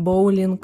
bowling,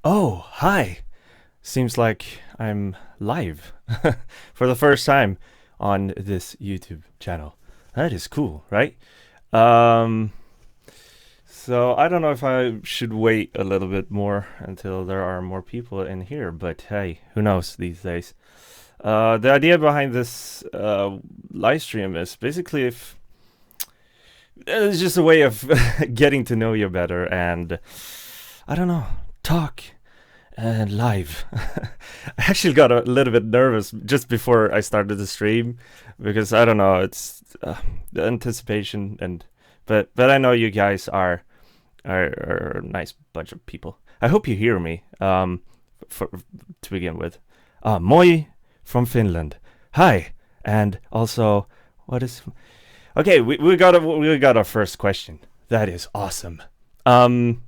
Oh, hi. Seems like I'm live for the first time on this YouTube channel. That is cool, right? Um, so I don't know if I should wait a little bit more until there are more people in here, but hey, who knows these days? The idea behind this live stream is basically if it's just a way of getting to know you better and I don't know, talk live. I actually got a little bit nervous just before I started the stream because I don't know, it's the anticipation and but I know you guys are a nice bunch of people. I hope you hear me. For to begin with, moi from Finland. Hi, and also what is okay? We got our first question. That is awesome. I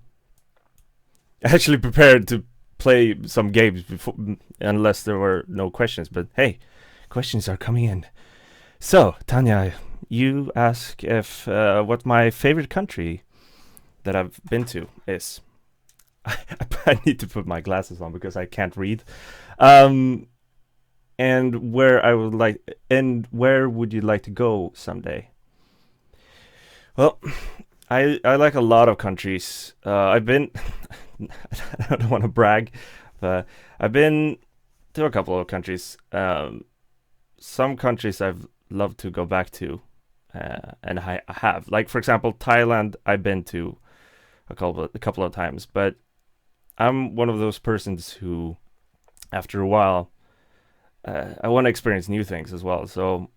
actually prepared to play some games before, unless there were no questions. But hey, questions are coming in. So, Tanya, you ask if what my favorite country that I've been to is. I need to put my glasses on because I can't read. Um, and where would you like to go someday? Well, I like a lot of countries. I've been. I don't want to brag, but I've been to a couple of countries. Some countries I've loved to go back to, and I have. Like for example, Thailand. I've been to a couple of times, but I'm one of those persons who, after a while, I want to experience new things as well. So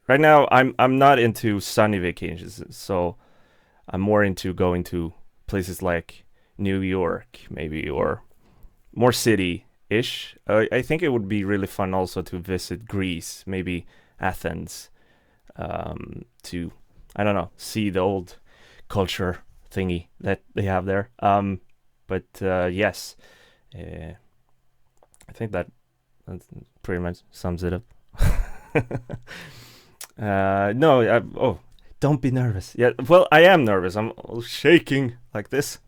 right now, I'm not into sunny vacations. So I'm more into going to places like New York, maybe, or more city-ish. I think it would be really fun also to visit Greece, maybe Athens, to I don't know, see the old culture thingy that they have there. But yes, uh, I think that pretty much sums it up. No, oh, don't be nervous. Yeah, well, I am nervous. I'm all shaking like this.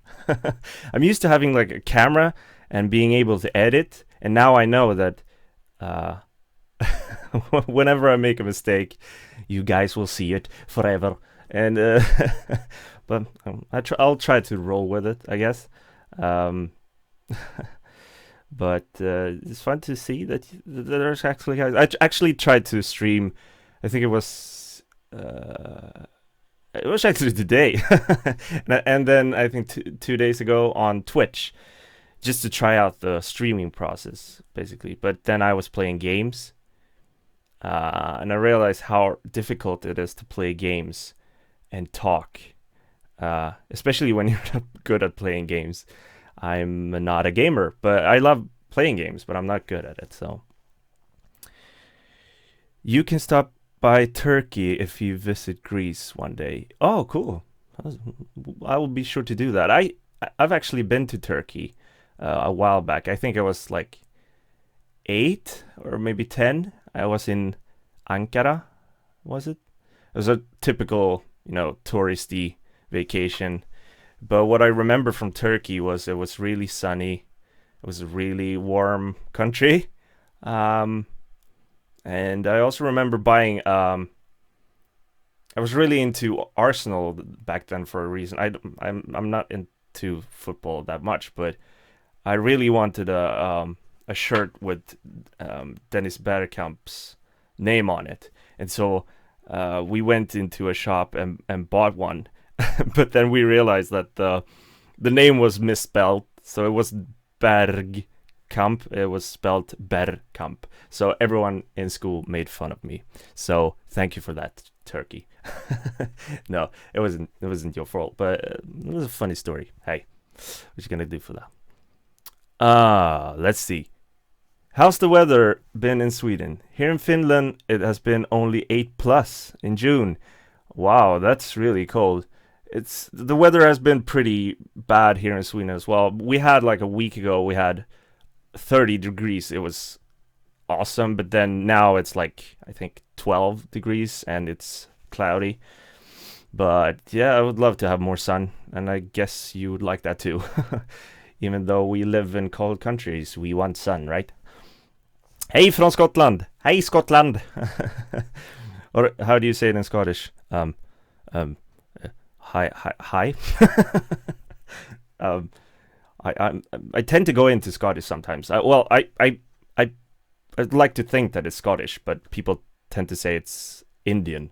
I'm used to having like a camera and being able to edit, and now I know that uh, whenever I make a mistake, you guys will see it forever. And but I'll try to roll with it, I guess. Um, but it's fun to see that there's actually guys. Actually tried to stream. I think it was actually today, and then I think 2 days ago on Twitch, just to try out the streaming process, basically. But then I was playing games, and I realized how difficult it is to play games and talk, especially when you're not good at playing games. I'm not a gamer, but I love playing games, but I'm not good at it. So you can stop by Turkey if you visit Greece one day. Oh, cool. I will be sure to do that. I've actually been to Turkey a while back. I think I was like 8 or maybe 10. I was in Ankara, was it? It was a typical, touristy vacation. But what I remember from Turkey was it was really sunny. It was a really warm country. Um, and I also remember buying. I was really into Arsenal back then for a reason. I'm not into football that much, but I really wanted a shirt with Dennis Bergkamp's name on it, and so we went into a shop and bought one. But then we realized that the name was misspelled, so it was Bergkamp. It was spelled Bergkamp. So everyone in school made fun of me. So thank you for that, Turkey. No, it wasn't your fault, but it was a funny story. Hey, what you gonna do for that? Let's see. How's the weather been in Sweden? Here in Finland, it has been only 8 plus in June. Wow, that's really cold. It's the weather has been pretty bad here in Sweden as well. We had like a week ago, we had 30 degrees. It was awesome, but then now it's like I think 12 degrees and it's cloudy. But yeah, I would love to have more sun, and I guess you would like that too. Even though we live in cold countries, we want sun, right? Hej från Skottland! Hej Skottland! Or how do you say it in Scottish? Um, hi, hi, hi. um, I tend to go into Scottish sometimes. I'd like to think that it's Scottish, but people tend to say it's Indian.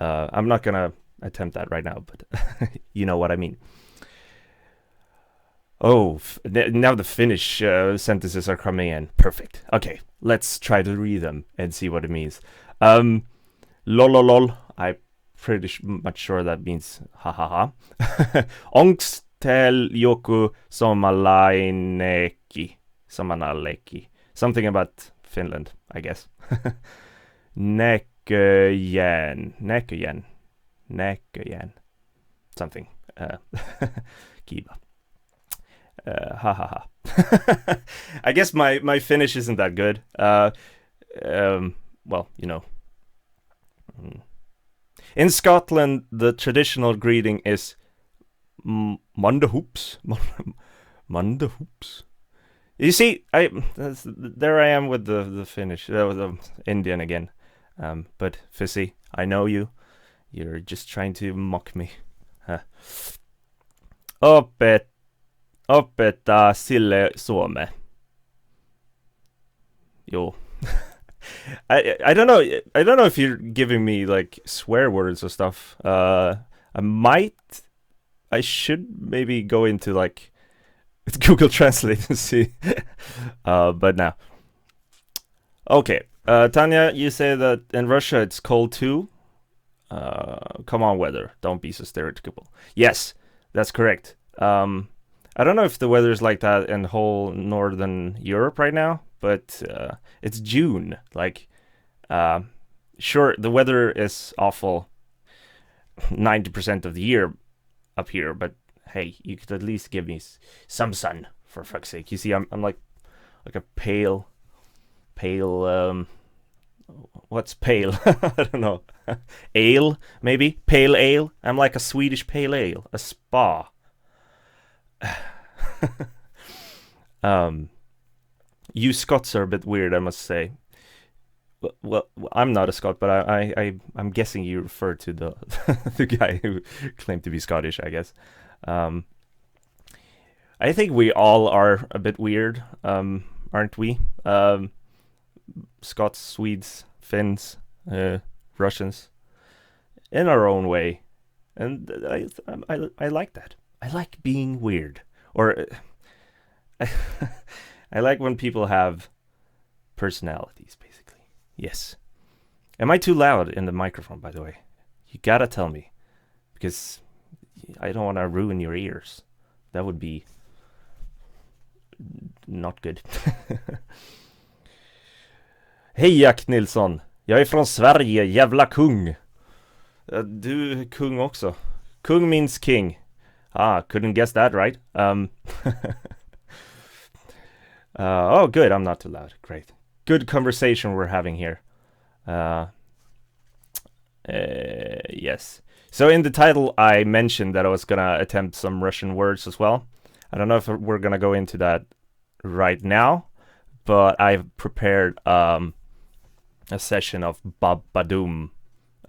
I'm not gonna attempt that right now, but you know what I mean. Oh, now the Finnish sentences are coming in. Perfect. Okay, let's try to read them and see what it means. Lololol. I'm pretty much sure that means ha ha ha. Ongstel joku somalaineeki. Samanaleki. Something about Finland, I guess. Näköjään. Something. Kiva. Ha ha ha. I guess my Finnish isn't that good. Well, you know. In Scotland, the traditional greeting is Mundahoops. Mundahoops. You see, there I am with the Finnish, the Indian again. But Fissy, I know you. You're just trying to mock me. Opettaa sille suome. Yo. I don't know. I don't know if you're giving me like swear words or stuff. I should maybe go into like Google Translate and see. But now. Okay. Tanya, you say that in Russia it's cold too. Come on, weather. Don't be so stereotypical. Yes, that's correct. I don't know if the weather is like that in whole Northern Europe right now, but it's June. Like, sure, the weather is awful 90% of the year up here, but hey, you could at least give me some sun, for fuck's sake. You see, I'm like a pale, what's pale? I don't know. Ale, maybe? Pale ale? I'm like a Swedish pale ale. A spa. You Scots are a bit weird, I must say. Well, I'm not a Scot, but I'm guessing you refer to the the guy who claimed to be Scottish, I guess. I think we all are a bit weird, aren't we? Scots, Swedes, Finns, Russians, in our own way, and I like that. I like being weird, or I like when people have personalities, basically. Yes. Am I too loud in the microphone, by the way? You gotta tell me, because I don't want to ruin your ears. That would be not good. Hej Jack Nilsson. Jag är från Sverige, jävla kung. Du är kung också. Kung means king. Couldn't guess that, right? Oh, good. I'm not too loud. Great. Good conversation we're having here. Yes. So in the title, I mentioned that I was gonna attempt some Russian words as well. I don't know if we're gonna go into that right now, but I've prepared a session of Babadoom.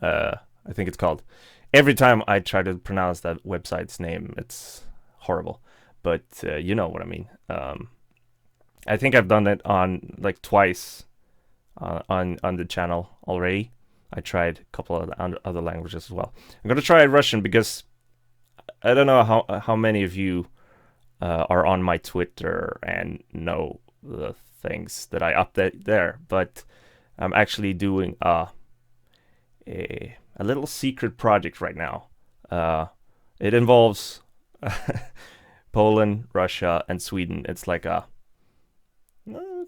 I think it's called. Every time I try to pronounce that website's name, it's horrible. But you know what I mean. I think I've done it on like twice on the channel already. I tried a couple of other languages as well. I'm gonna try Russian because I don't know how many of you are on my Twitter and know the things that I update there, but I'm actually doing a little secret project right now. It involves Poland, Russia, and Sweden. It's like a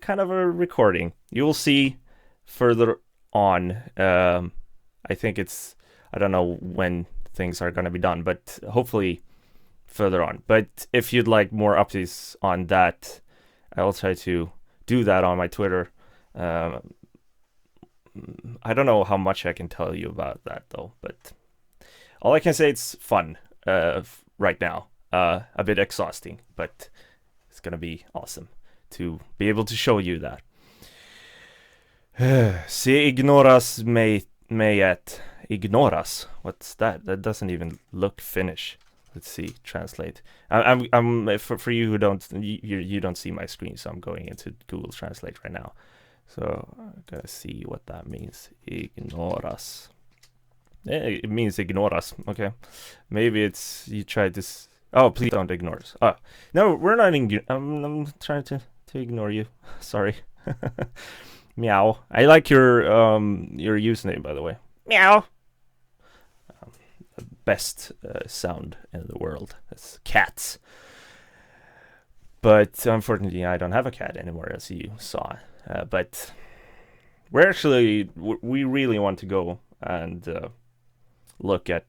kind of a recording. You will see further on. I think I don't know when things are going to be done, but hopefully further on. But if you'd like more updates on that, I will try to do that on my Twitter. I don't know how much I can tell you about that though, but all I can say, it's fun right now. A bit exhausting, but it's gonna be awesome to be able to show you that. Se ignoras me et ignoras. What's that? That doesn't even look Finnish. Let's see. Translate. I'm for you who don't you don't see my screen, so I'm going into Google Translate right now. So I gotta see what that means. Ignoras. It means ignore us. Okay, maybe it's you tried this. Oh, please don't ignore us. Oh, no, we're not. I'm trying to ignore you. Sorry. Meow. I like your username, by the way. Meow. Best sound in the world. It's cats. But unfortunately, I don't have a cat anymore, as you saw. But we really want to go and look at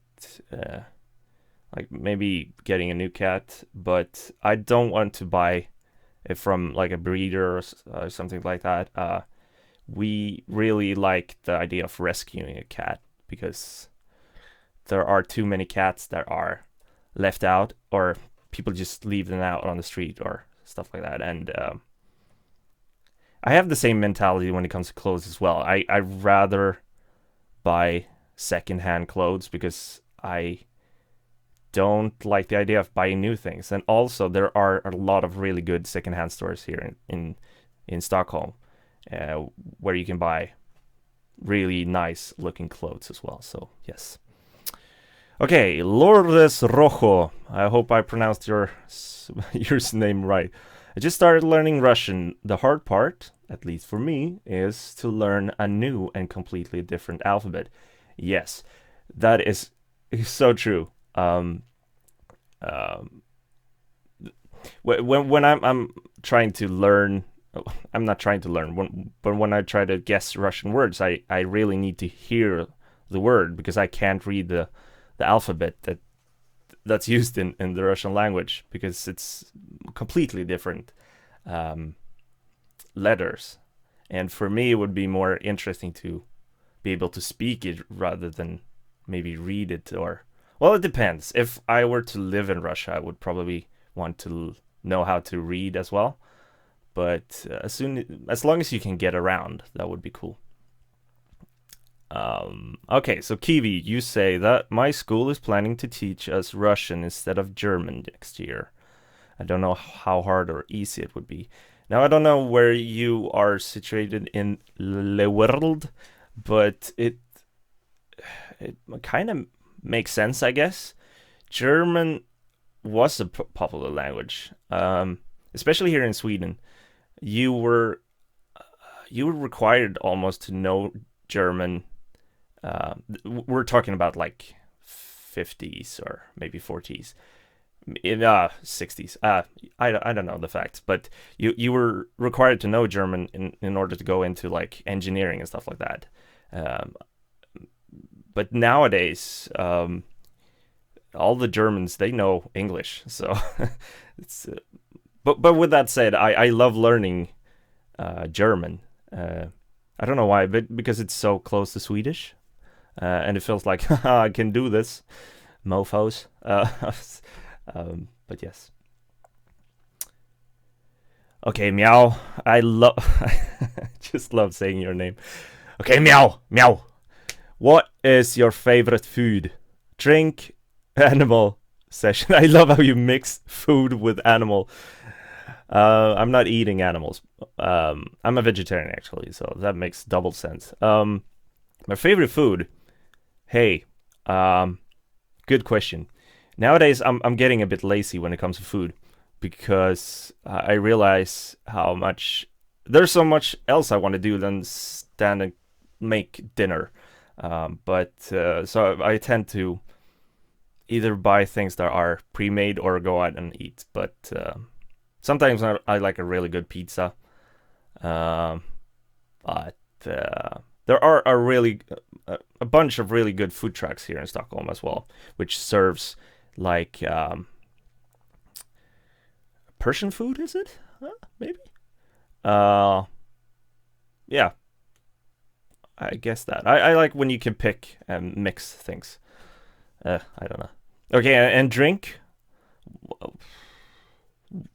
like maybe getting a new cat, but I don't want to buy it from like a breeder or something like that. We really like the idea of rescuing a cat because there are too many cats that are left out, or people just leave them out on the street or stuff like that. And I have the same mentality when it comes to clothes as well. I'd rather buy secondhand clothes because I don't like the idea of buying new things. And also, there are a lot of really good secondhand stores here in Stockholm where you can buy really nice looking clothes as well. So yes. Okay, Lourdes Rojo. I hope I pronounced your name right. I just started learning Russian. The hard part, at least for me, is to learn a new and completely different alphabet. Yes, that is so true. When I'm trying to learn, I'm not trying to learn. But when I try to guess Russian words, I really need to hear the word because I can't read the alphabet that's used in the Russian language because it's completely different letters. And for me, it would be more interesting to be able to speak it rather than maybe read it. Or, well, it depends. If I were to live in Russia, I would probably want to know how to read as well. But as long as you can get around, that would be cool. Okay, so Kiwi, you say that my school is planning to teach us Russian instead of German next year. I don't know how hard or easy it would be. Now, I don't know where you are situated in the world, but it kind of makes sense, I guess. German was a popular language, especially here in Sweden. You were required almost to know German. We're talking about like 50s or maybe 40s, in 60s. I don't know the facts, but you were required to know German in order to go into like engineering and stuff like that. But nowadays, all the Germans, they know English, so it's. But with that said, I love learning German. I don't know why, but because it's so close to Swedish. And it feels like I can do this, mofos. But yes. Okay, Meow. I just love saying your name. Okay, Meow, Meow. What is your favorite food? Drink, animal, session. I love how you mix food with animal. I'm not eating animals. I'm a vegetarian actually, so that makes double sense. My favorite food. Hey, good question. Nowadays, I'm getting a bit lazy when it comes to food because I realize how much there's so much else I want to do than stand and make dinner. So I tend to either buy things that are pre-made or go out and eat. But sometimes I like a really good pizza. But there are a bunch of really good food trucks here in Stockholm as well, which serves like Persian food, is it? Maybe. Yeah, I guess that. I like when you can pick and mix things. I don't know. Okay, and drink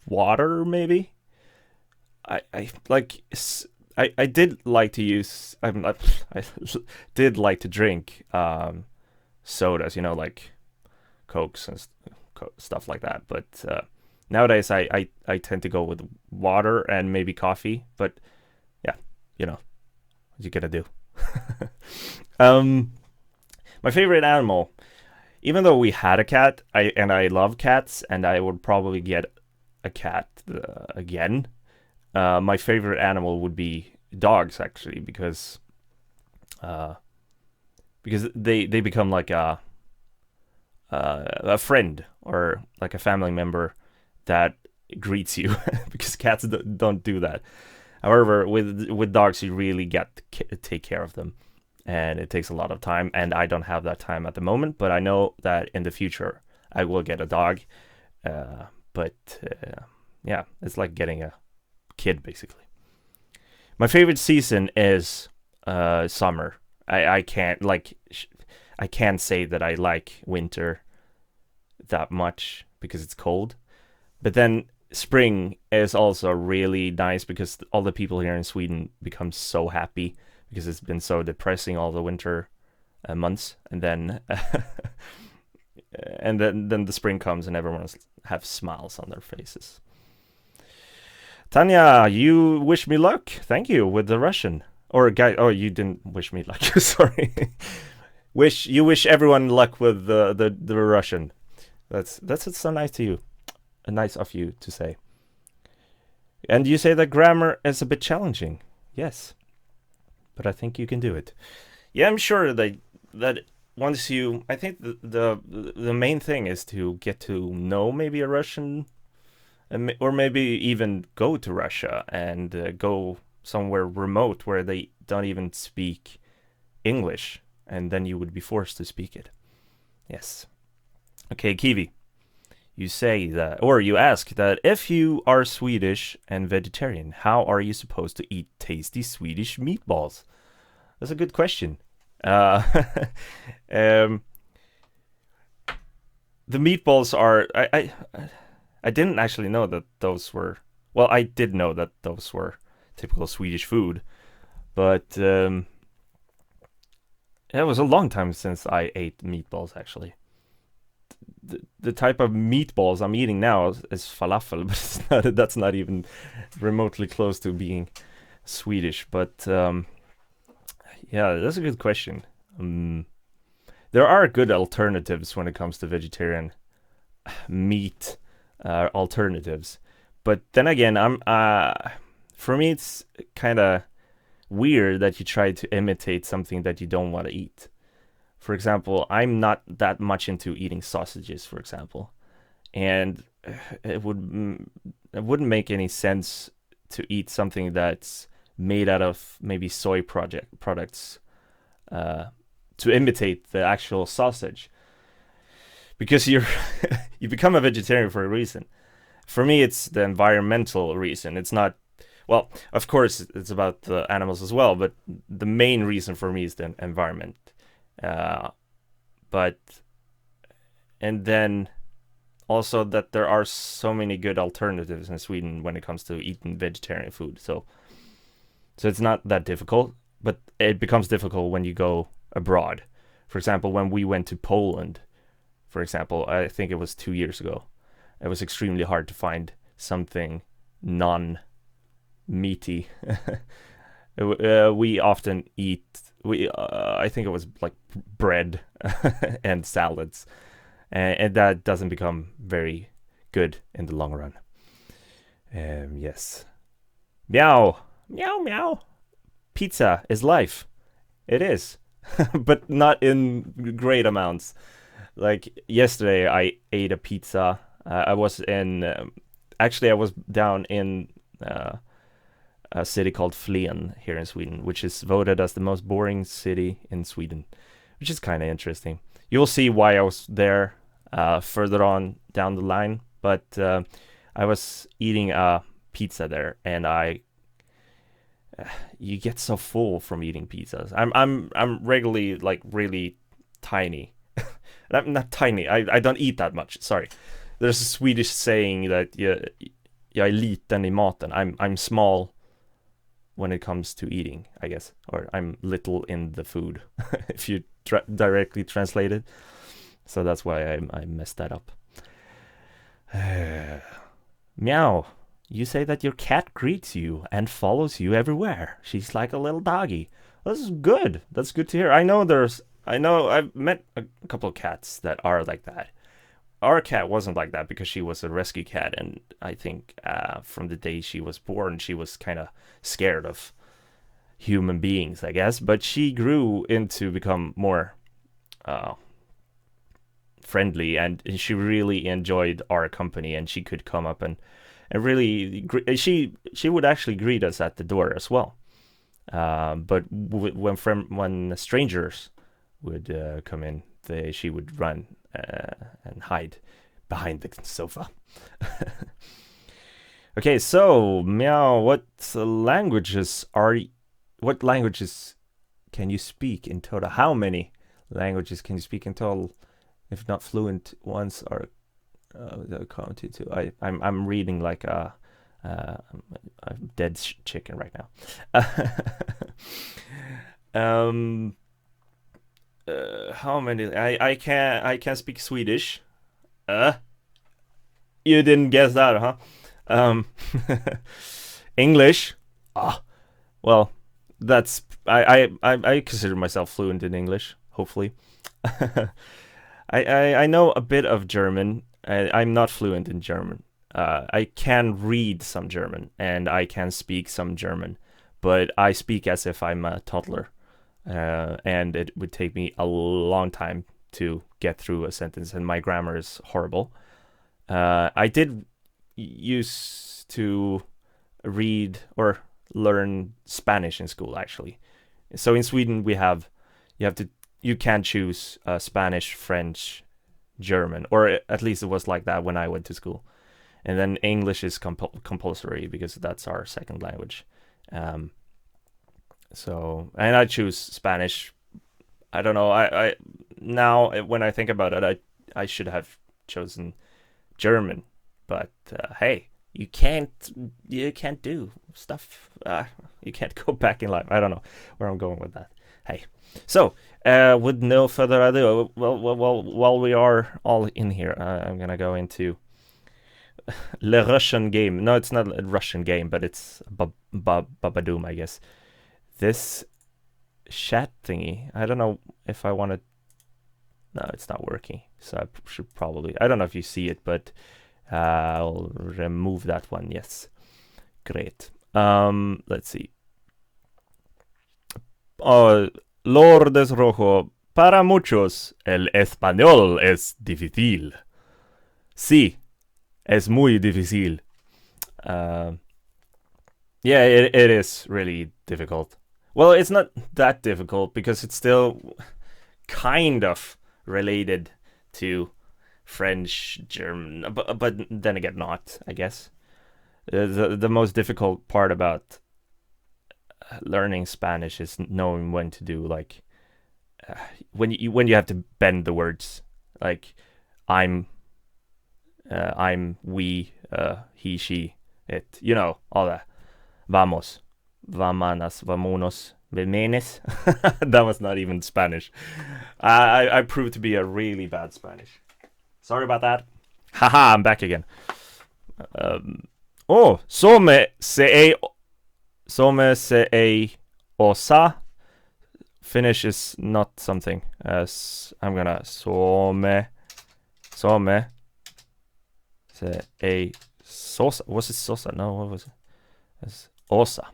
water maybe. I like I did like to use I did like to drink sodas, like cokes and stuff like that. But nowadays I tend to go with water and maybe coffee. But yeah, what you gonna do? um, my favorite animal, even though we had a cat, I love cats, and I would probably get a cat again. My favorite animal would be dogs, actually, uh, because they become like a friend or like a family member that greets you, because cats don't do that. However, with dogs, you really get to take care of them, and it takes a lot of time. And I don't have that time at the moment, but I know that in the future I will get a dog. But yeah, it's like getting a kid basically. My favorite season is summer. I can't I can't say that I like winter that much because it's cold. But then spring is also really nice because all the people here in Sweden become so happy because it's been so depressing all the winter months, and then and then the spring comes and everyone have smiles on their faces. Tanya, you wish me luck. Thank you with the Russian. Or guy. Oh, you didn't wish me luck. Sorry. Wish everyone luck with the Russian. That's so nice to you. Nice of you to say. And you say that grammar is a bit challenging. Yes, but I think you can do it. Yeah, I'm sure that once you, I think the main thing is to get to know maybe a Russian, or maybe even go to Russia and go somewhere remote where they don't even speak English, and then you would be forced to speak it. Yes. Okay, Kiwi. You say that, or you ask that if you are Swedish and vegetarian, how are you supposed to eat tasty Swedish meatballs? That's a good question. Um, the meatballs are. I didn't actually know that those were. Well, I did know that those were typical Swedish food, but it was a long time since I ate meatballs. Actually, the type of meatballs I'm eating now is falafel, but that's not even remotely close to being Swedish. But yeah, that's a good question. There are good alternatives when it comes to vegetarian meat alternatives, but then again, for me it's kind of weird that you try to imitate something that you don't want to eat. For example, I'm not that much into eating sausages, for example, and it wouldn't make any sense to eat something that's made out of maybe soy products to imitate the actual sausage, because you become a vegetarian for a reason. For me, it's the environmental reason. It's not, well, of course, it's about the animals as well, but the main reason for me is the environment. But and then also that there are so many good alternatives in Sweden when it comes to eating vegetarian food. So it's not that difficult, but it becomes difficult when you go abroad. For example, when we went to Poland, for example, I think it was 2 years ago, it was extremely hard to find something non-meaty. We often eat, I think it was like bread and salads, and that doesn't become very good in the long run. Yes. Meow, meow, meow. Pizza is life. It is, but not in great amounts. Like yesterday, I ate a pizza. I was in, actually, I was down in a city called Flen here in Sweden, which is voted as the most boring city in Sweden, which is kind of interesting. You'll see why I was there further on down the line, but I was eating a pizza there, and you get so full from eating pizzas. I'm regularly like really tiny. I'm not tiny. I don't eat that much. Sorry. There's a Swedish saying that jag är liten I maten. I'm small when it comes to eating, I guess, or I'm little in the food, if you directly translate it. So that's why I messed that up. Meow. You say that your cat greets you and follows you everywhere. She's like a little doggy. That's good. That's good to hear. I know I've met a couple of cats that are like that. Our cat wasn't like that because she was a rescue cat, and I think from the day she was born, she was kind of scared of human beings, I guess. But she grew into become more friendly, and she really enjoyed our company, and she could come up and really she would actually greet us at the door as well. But when strangers would come in, she would run and hide behind the sofa. Okay, so Meow, what languages can you speak in total? How many languages can you speak in total, if not fluent ones are counted to? I'm reading like a dead chicken right now. How many? I can speak Swedish. You didn't guess that, huh? English. Well, that's I consider myself fluent in English. Hopefully, I know a bit of German. I'm not fluent in German. I can read some German and I can speak some German, but I speak as if I'm a toddler. And it would take me a long time to get through a sentence, and my grammar is horrible. I did used to read or learn Spanish in school, actually. So in Sweden you can choose Spanish, French, German, or at least it was like that when I went to school. And then English is compulsory because that's our second language. So, and I choose Spanish. I don't know. I now when I think about it, I should have chosen German. But hey, you can't do stuff. You can't go back in life. I don't know where I'm going with that. Hey, so with no further ado, well, while we are all in here, I'm gonna go into Le Russian game. No, it's not a Russian game, but it's Babadoom, I guess. This chat thingy, I don't know if I want to. No, it's not working. So I should probably. I don't know if you see it, but I'll remove that one. Yes, great. Let's see. Oh, Lourdes Rojo. Para muchos, el español es difícil. Sí, es muy difícil. Yeah, it is really difficult. Well, it's not that difficult because it's still kind of related to French, German, but then again not, I guess. The most difficult part about learning Spanish is knowing when to do, like, when you have to bend the words, like I'm, we, he, she, it, all that. Vamos. Vamanas, vamonos, vemenes. That was not even Spanish. I proved to be a really bad Spanish. Sorry about that. Haha, I'm back again. Some se e osa. Finnish is not something. I'm gonna some se e sosa. Was it sosa? No, what was it? It's osa.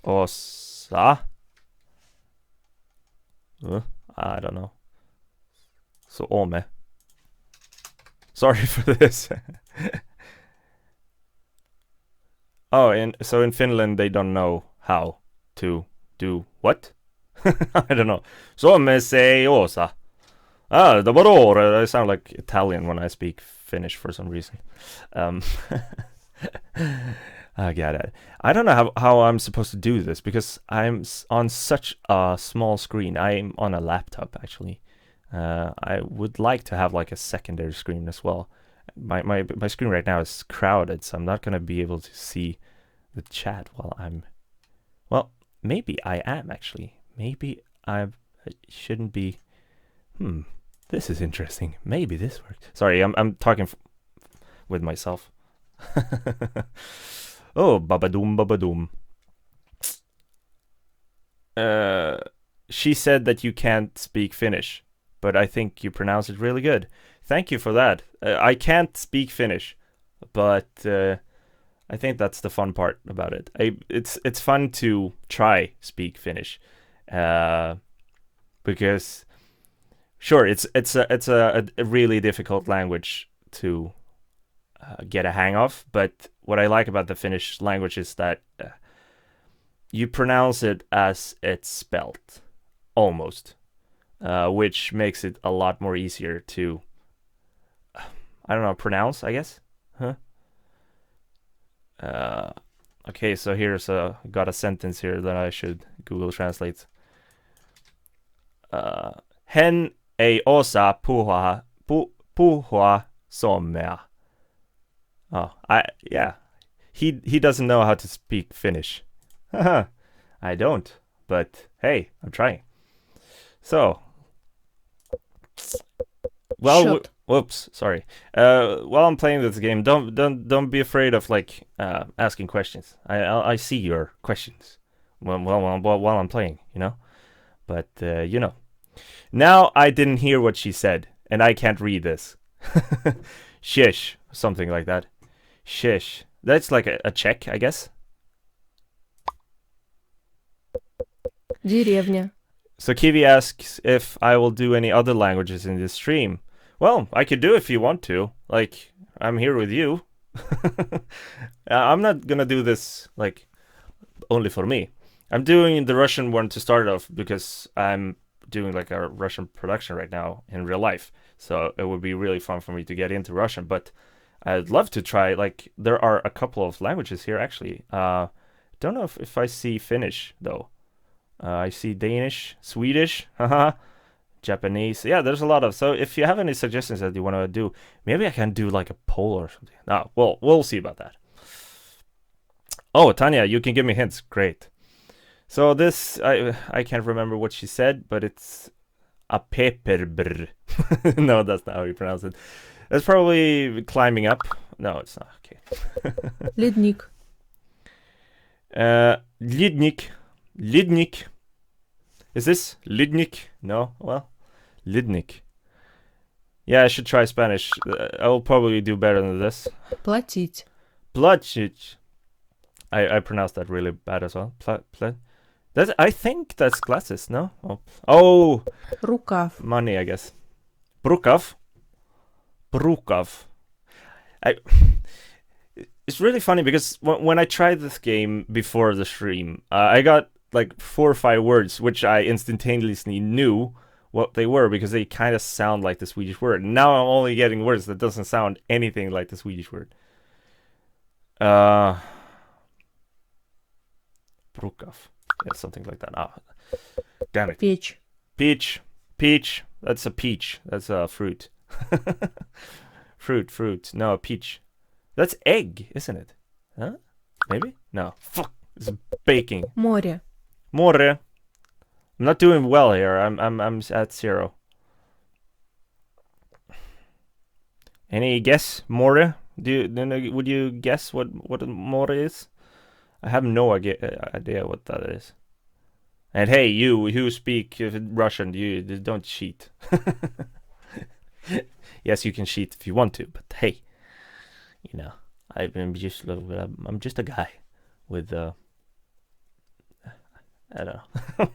Osa. I don't know. So ome. Sorry for this. Oh, and so in Finland they don't know how to do what? I don't know. Some say osa. The barore. I sound like Italian when I speak Finnish for some reason. I get it. I don't know how I'm supposed to do this because I'm on such a small screen. I'm on a laptop, actually. I would like to have like a secondary screen as well. My screen right now is crowded, so I'm not gonna be able to see the chat while I'm. Well, maybe I am actually. Maybe I shouldn't be. This is interesting. Maybe this works. Sorry, I'm talking with myself. Oh, babadoom, babadoom. She said that you can't speak Finnish, but I think you pronounce it really good. Thank you for that. I can't speak Finnish, but I think that's the fun part about it. It's fun to try speak Finnish, because sure it's a really difficult language to get a hang of, but what I like about the Finnish language is that you pronounce it as it's spelled, almost, which makes it a lot more easier to, I don't know, pronounce, I guess? Huh? Okay, so here's got a sentence here that I should Google Translate. Hen ei osaa puhua suomea. Oh, he doesn't know how to speak Finnish. I don't, but hey, I'm trying. So, well, whoops, sorry. While I'm playing this game, don't be afraid of like asking questions. I see your questions while I'm playing, you know. But you know, now I didn't hear what she said, and I can't read this. Shish, something like that. Shish. That's like a Czech, I guess. Деревня. So Kiwi asks if I will do any other languages in this stream. Well, I could do if you want to. Like, I'm here with you. I'm not gonna do this, like, only for me. I'm doing the Russian one to start off because I'm doing, like, a Russian production right now in real life. So it would be really fun for me to get into Russian. But I'd love to try, like, there are a couple of languages here, actually. Don't know if I see Finnish, though. I see Danish, Swedish, Japanese. Yeah, there's a lot of. So if you have any suggestions that you want to do, maybe I can do like a poll or something. No, well, we'll see about that. Oh, Tanya, you can give me hints. Great. So this, I can't remember what she said, but it's a peperbrr. No, that's not how you pronounce it. It's probably climbing up. No, it's not. Okay. Ледник. Lidnik. Lidnik. Is this Lidnik? No? Well, Lidnik. Yeah, I should try Spanish. I will probably do better than this. Платить. Платить. I pronounced that really bad as well. I think that's glasses, no? Oh! Рукав. Money, I guess. Brukav. It's really funny because when I tried this game before the stream, I got like 4 or 5 words which I instantaneously knew what they were because they kind of sound like the Swedish word. Now I'm only getting words that doesn't sound anything like the Swedish word. Brukav. Yeah, something like that. Damn it. Печь. Peach. That's a peach. That's a fruit. Fruit. No, a peach. That's egg, isn't it? Huh? Maybe? No. Fuck. It's baking. Море. More. I'm not doing well here. I'm at 0. Any guess? More? Would you guess what more is? I have no idea what that is. And hey, you who speak Russian, you don't cheat. Yes, you can cheat if you want to, but hey, you know, I'm just a guy with I don't know.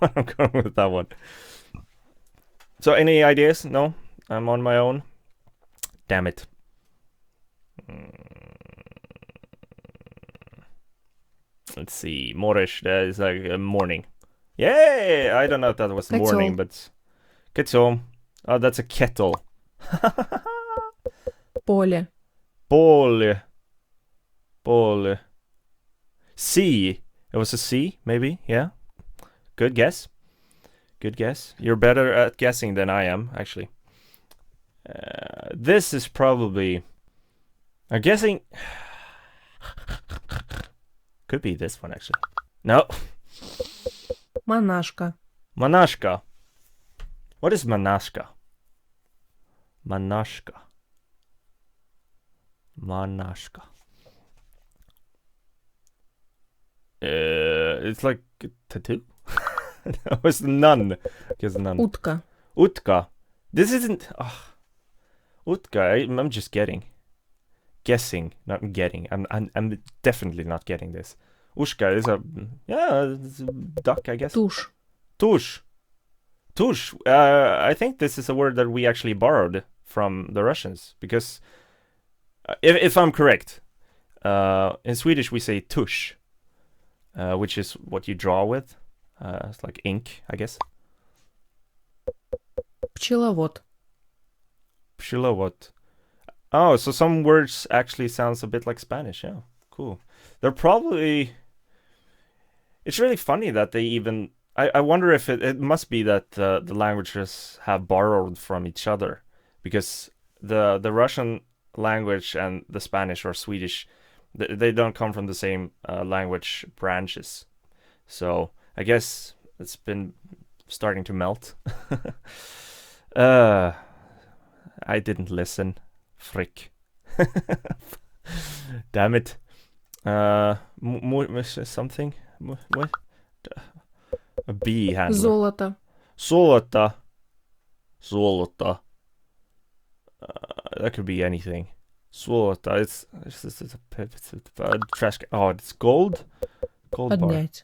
I'm going with that one. So, any ideas? No, I'm on my own. Damn it. Let's see. Morish, that is like a morning. Yay! I don't know if that was Kettle. morning, but kettle. Oh, that's a kettle. Поле. Pole. C. It was a C, maybe. Yeah. Good guess. Good guess. You're better at guessing than I am, actually. This is probably... I'm guessing... Could be this one, actually. No. Монашка. Monashka. What is Monashka? Monashka. Monashka. It's like a tattoo? No, it's nun. Guess nun. Утка. Utka. This isn't... Utka, I'm just guessing, not getting. I'm definitely not getting this. Ushka is it's a duck, I guess. Тушь. Tush. Tush. I think this is a word that we actually borrowed from the Russians, because if I'm correct, in Swedish we say tush, which is what you draw with. It's like ink, I guess. Пчеловод. Pshilowot. Oh, so some words actually sounds a bit like Spanish. Yeah, cool. They're probably... It's really funny that they even... I wonder if it must be that the languages have borrowed from each other, because the Russian language and the Spanish or Swedish, they don't come from the same language branches. So I guess it's been starting to melt. I didn't listen. Frick. Damn it. Something? What? A B handler. Золото. Zolota. Zolota. That could be anything. Zolota. It's a trash can. Oh, it's gold? Gold bar. Поднять.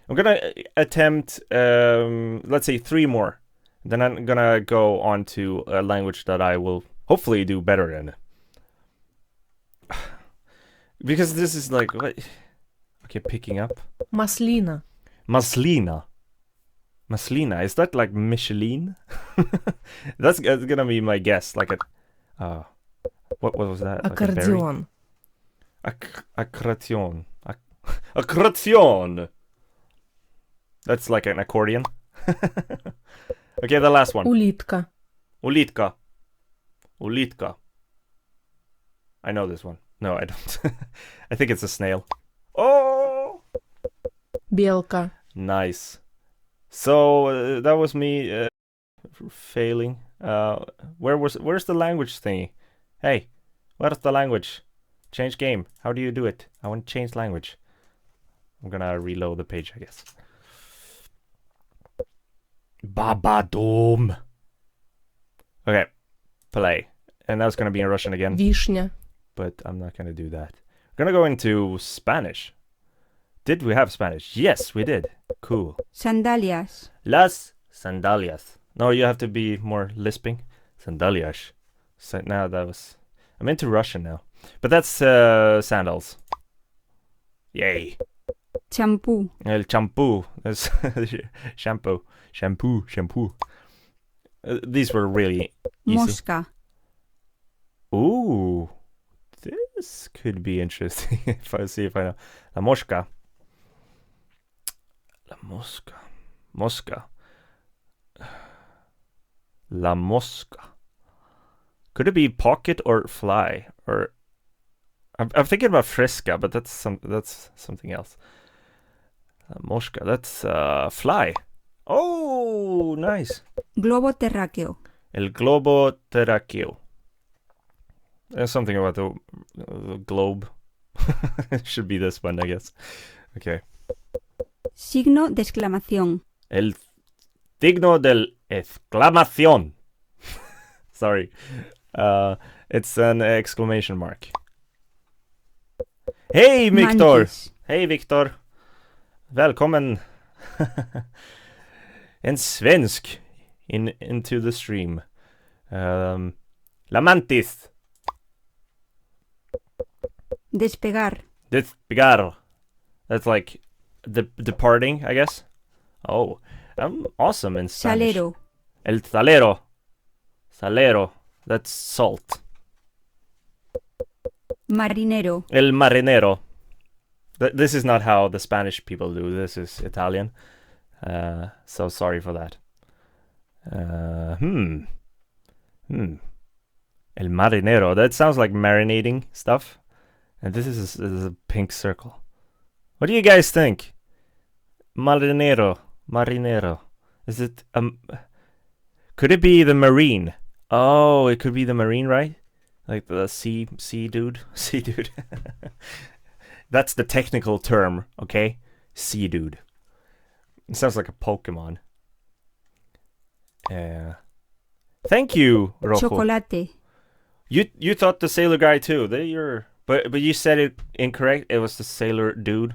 I'm gonna attempt, let's say 3 more. Then I'm gonna go on to a language that I will hopefully do better in. Because this is like, what? Okay, picking up. Маслина. Maslina. Maslina. Is that like Michelin? That's gonna be my guess. Like a, what was that? Аккордеон. Accretion. Accretion. That's like an accordion. Okay, the last one. Улитка. Ulitka. Ulitka. I know this one. No, I don't. I think it's a snail. Oh! Белка. Nice. So, that was me failing. Where's the language thingy? Hey, where's the language? Change game. How do you do it? I want to change language. I'm gonna reload the page, I guess. Babadom. Okay, play. And that's gonna be in Russian again, Вишня. but I'm not gonna do that. We're gonna go into Spanish. Did we have Spanish? Yes, we did. Cool. Sandalias. Las sandalias. No, you have to be more lisping. Sandalias. So now that was... I'm into Russian now. But that's sandals. Yay. Champú. El champú. That's shampoo. Shampoo. These were really easy. Mosca. Ooh. This could be interesting. If I know. La mosca. La mosca. Mosca. La mosca. Could it be pocket or fly? Or I'm thinking about fresca, but that's something else. La mosca. That's fly. Oh, nice. Globo terráqueo. El globo terráqueo. There's something about the globe. It should be this one, I guess. Okay. Signo de exclamación. El signo del exclamación. Sorry. It's an exclamation mark. Hey, Victor! Mantis. Hey, Victor! Välkommen! En svensk into the stream. La mantis. Despegar. Despegar. That's like departing, I guess. Oh, I'm awesome in Spanish. Salero. El salero. Salero. That's salt. Marinero. El marinero. This is not how the Spanish people do. This is Italian. So sorry for that. El marinero. That sounds like marinating stuff. And this is a pink circle. What do you guys think? Marinero. Is it could it be the marine? Oh, it could be the marine, right? Like the sea dude. Sea dude. That's the technical term, okay? Sea dude. It sounds like a Pokemon. Thank you, Rojo. chocolate, You thought the sailor guy too. But you said it incorrect. It was the sailor dude.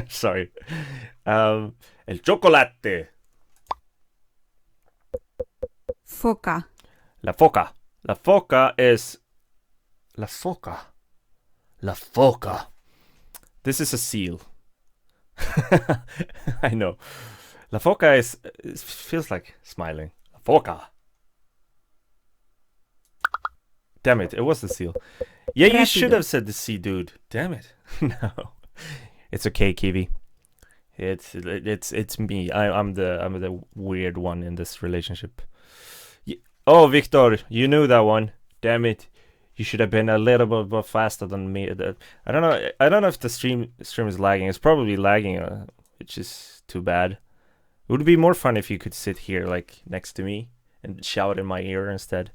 Sorry. El chocolate. foca, La foca. La foca is la foca. La foca. This is a seal. I know. La foca it feels like smiling. La foca. Damn it, it was the seal. Yeah, you should Rápido. have said the sea dude. Damn it. No. It's okay, Kiwi. It's me. I'm the weird one in this relationship. Oh, Victor, you knew that one. Damn it. You should have been a little bit more faster than me. I don't know. I don't know if the stream is lagging. It's probably lagging, which is too bad. It would be more fun if you could sit here, like next to me, and shout in my ear instead.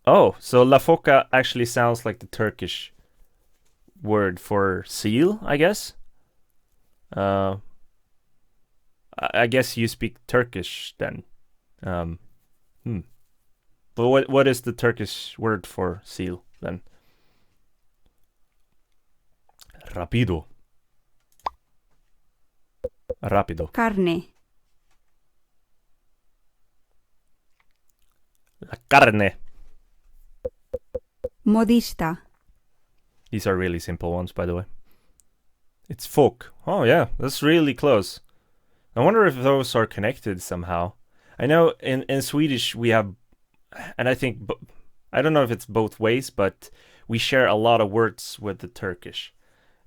Oh, so la foca actually sounds like the Turkish word for seal, I guess. I guess you speak Turkish then. But what is the Turkish word for seal then? Rapido. carne, La carne. modista, These are really simple ones, by the way. It's folk. Oh yeah, that's really close. I wonder if those are connected somehow. I know in Swedish we have, and I think, I don't know if it's both ways, but we share a lot of words with the Turkish.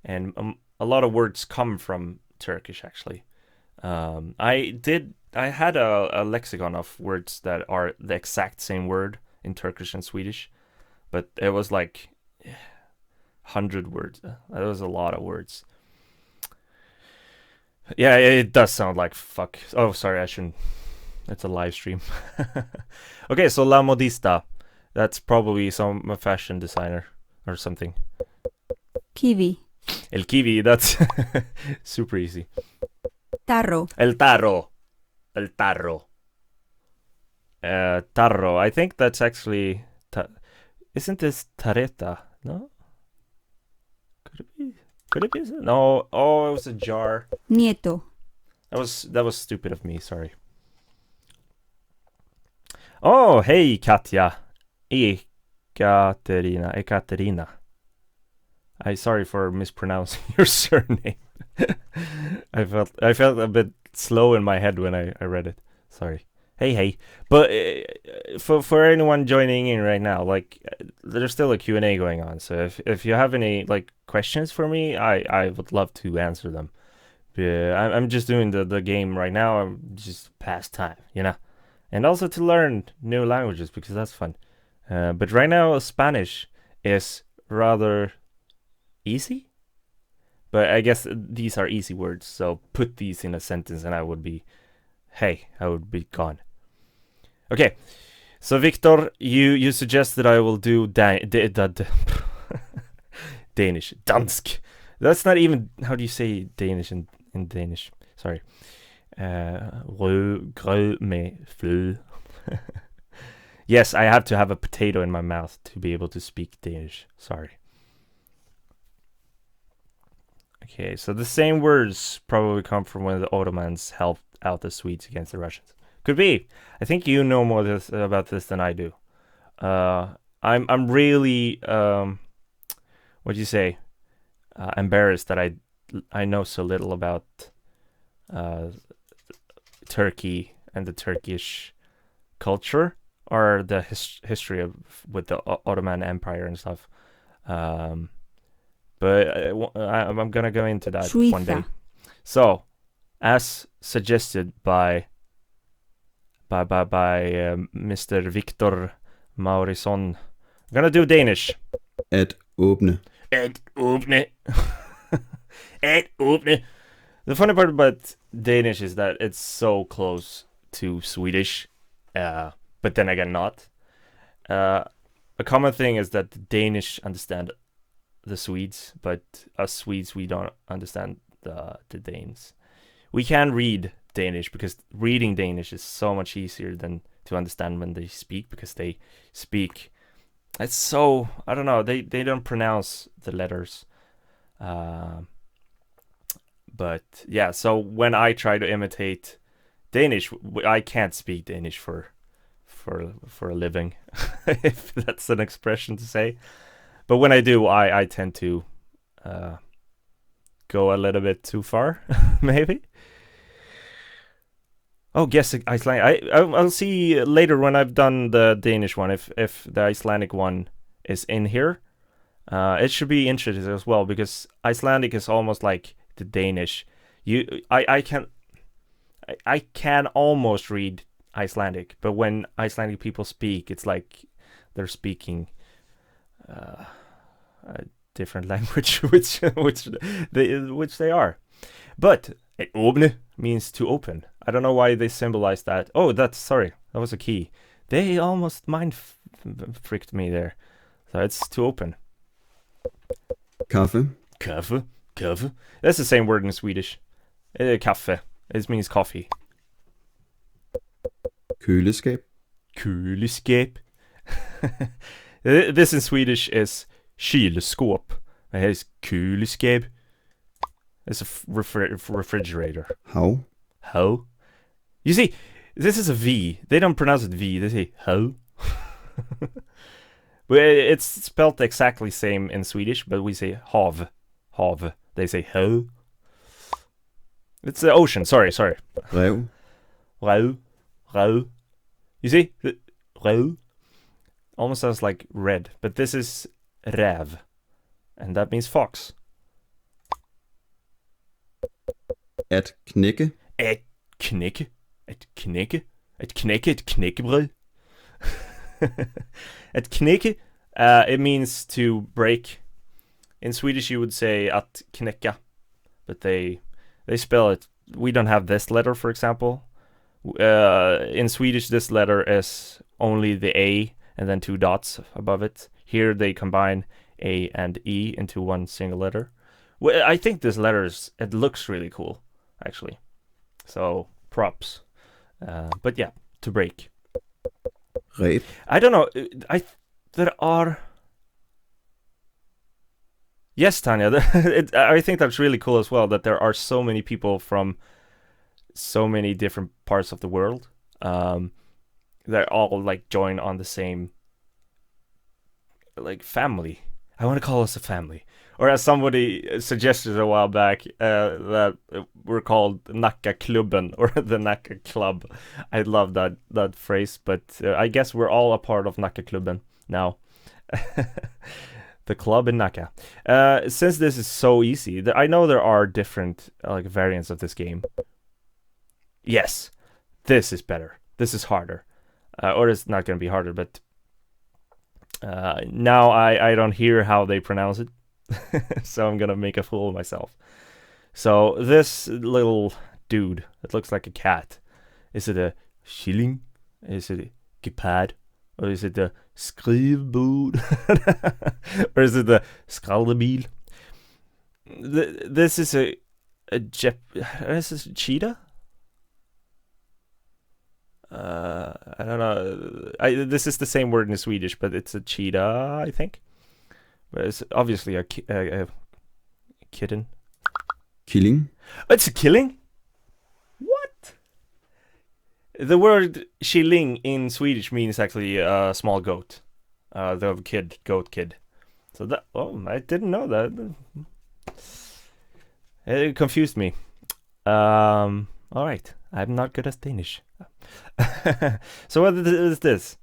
And a lot of words come from Turkish, actually. I had a lexicon of words that are the exact same word in Turkish and Swedish, but it was like 100 words. That was a lot of words. Yeah, it does sound like fuck. Oh, sorry, I shouldn't. It's a live stream. Okay, so la modista. That's probably some fashion designer or something. kiwi, El kiwi, that's super easy. tarro, El tarro. Tarro. I think that's actually... Isn't this tareta? No? Could it be? No. Oh, it was a jar. nieto, That was stupid of me. Sorry. Oh, hey, Katja. Ekaterina. I'm sorry for mispronouncing your surname. I felt a bit slow in my head when I read it. Sorry. Hey. But for anyone joining in right now, like there's still a Q&A going on. So if you have any like questions for me, I would love to answer them. I'm just doing the game right now. I'm just past time, you know, and also to learn new languages because that's fun. But right now Spanish is rather easy. But I guess these are easy words, so put these in a sentence and I would be gone. Okay, so Victor, you suggest that I will do Danish. Dansk. That's not even, how do you say Danish in Danish? Sorry. Rød grød med fløde. Yes, I have to have a potato in my mouth to be able to speak Danish. Sorry. Okay, so the same words probably come from when the Ottomans helped out the Swedes against the Russians. Could be. I think you know more about this than I do. I'm really what do you say? Embarrassed that I know so little about Turkey and the Turkish culture or the history with the Ottoman Empire and stuff. But I'm gonna go into that one day. Suiza. So, as suggested by Mr. Victor Maurison, I'm gonna do Danish. At åbne. At åbne. At åbne. The funny part about Danish is that it's so close to Swedish, but then again not. A common thing is that the Danish understand the Swedes, but us Swedes, we don't understand the Danes. We can read Danish because reading Danish is so much easier than to understand when they speak, because they speak. It's so, I don't know, they don't pronounce the letters. But yeah, so when I try to imitate Danish, I can't speak Danish for a living, if that's an expression to say. But when I do, I tend to go a little bit too far, maybe. Oh, guess Icelandic. I'll see later when I've done the Danish one if the Icelandic one is in here. It should be interesting as well, because Icelandic is almost like the Danish. I can almost read Icelandic, but when Icelandic people speak, it's like they're speaking a different language, which they are. But åbne means to open. I don't know why they symbolize that. Oh, that was a key. They almost fricked me there. So it's to open. Kaffe. Kaffe. That's the same word in Swedish. Kaffe. It means coffee. Køleskab. Kyleskåp. This in Swedish is kylskåp. And here's kyleskåp. It's a refrigerator. Hav. How? You see, this is a V. They don't pronounce it V. They say how. But it's spelled exactly same in Swedish, but we say hav. Hav. They say how. It's the ocean. Sorry. Rev. Rau. You see? Rau almost sounds like red, but this is räv, and that means fox. At knække. At knække. At knække. At knække et knækkebrød. At knække, it means to break. In Swedish you would say at knäcka, but they spell it. We don't have this letter, for example. In Swedish, this letter is only the A and then 2 dots above it. Here they combine A and E into one single letter. Well, I think this letter it looks really cool, actually. So props. But yeah, to break. Reb. I don't know. There are. Yes, Tanya. I think that's really cool as well, that there are so many people from so many different parts of the world that all like join on the same like family. I want to call us a family. Or as somebody suggested a while back, that we're called Nackagubben, or the Nacka Club. I love that phrase, but I guess we're all a part of Nackagubben now. The club in Nacka. Since this is so easy, I know there are different like variants of this game. Yes, this is better. This is harder. Or it's not going to be harder, but now I don't hear how they pronounce it. So I'm going to make a fool of myself. So this little dude, it looks like a cat. Is it a shilling? Is it a gepard? Or is it a skrivbord? Or is it a skaldebil? This is a this is a cheetah? I don't know. This is the same word in Swedish, but it's a cheetah, I think. But it's obviously a kitten. Killing. It's a killing? What? The word shilling in Swedish means actually a small goat. The goat kid. So that, I didn't know that. It confused me. Alright. I'm not good at Danish. So what is this?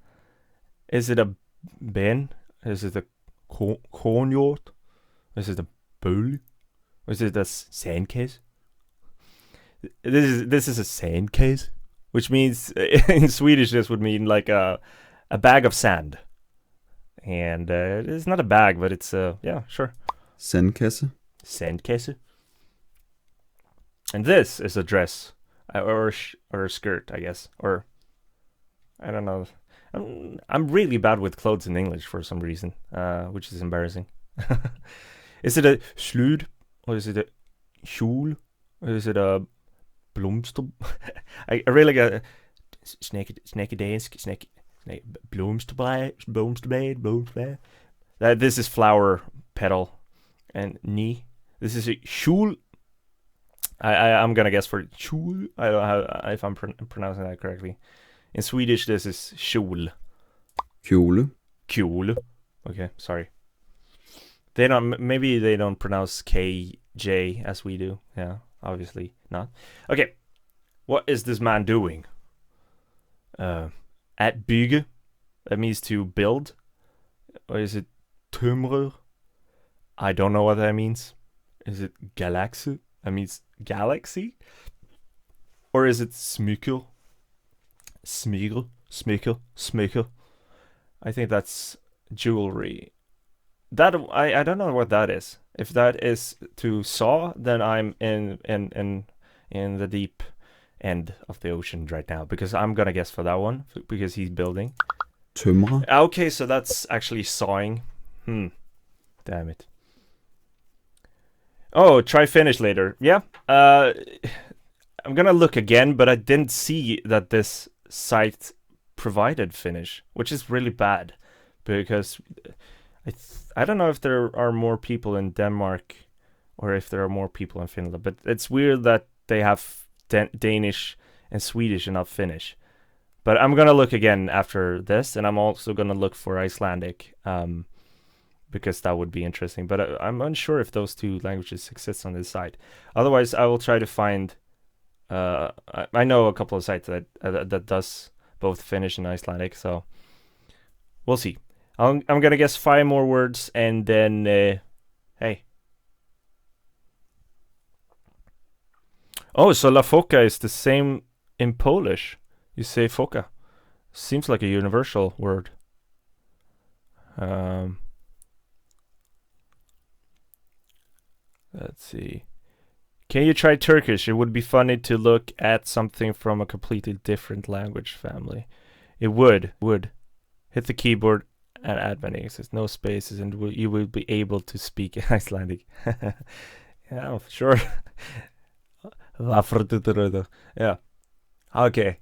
Is it a ben? Is it a cornhjort? Is it a bowl? Or is it a sandcase? This is a sandcase, which means in Swedish this would mean like a bag of sand. And it's not a bag, but it's yeah, sure. Sandkasse. Sandkasse. And this is a dress, or a skirt, I guess, or I don't know. I'm really bad with clothes in English for some reason, which is embarrassing. Is it a slud, or is it a kjol, or is it a blomster? I really got snake blomsterblad. This is flower petal, and knee. This is a kjol. I'm gonna guess for kjol. I don't know how, if I'm pronouncing that correctly. In Swedish, this is kjol. Kjole. Kjol. Okay, sorry. They don't. Maybe they don't pronounce KJ as we do. Yeah, obviously not. Okay, what is this man doing? At bygge. That means to build. Or is it tømrer? I don't know what that means. Is it galaxy? That means galaxy? Or is it smykker? Smykker. I think that's jewelry. That I don't know what that is. If that is to saw, then I'm in the deep end of the ocean right now, because I'm gonna guess for that one because he's building. Tømrer. Okay, so that's actually sawing. Damn it. Oh, try finish later. Yeah. I'm gonna look again, but I didn't see that this site provided Finnish, which is really bad, because I don't know if there are more people in Denmark or if there are more people in Finland, but it's weird that they have Danish and Swedish and not Finnish. But I'm gonna look again after this, and I'm also gonna look for Icelandic, because that would be interesting. But I'm unsure if those two languages exist on this site. Otherwise, I will try to find. I know a couple of sites that does both Finnish and Icelandic, so we'll see. I'm gonna guess 5 more words, and then hey. Oh, so la foca is the same in Polish. You say foca. Seems like a universal word. Let's see. Can you try Turkish? It would be funny to look at something from a completely different language family. It would. Hit the keyboard and add many X's, no spaces, and you will be able to speak Icelandic. Yeah, sure. Yeah. Okay.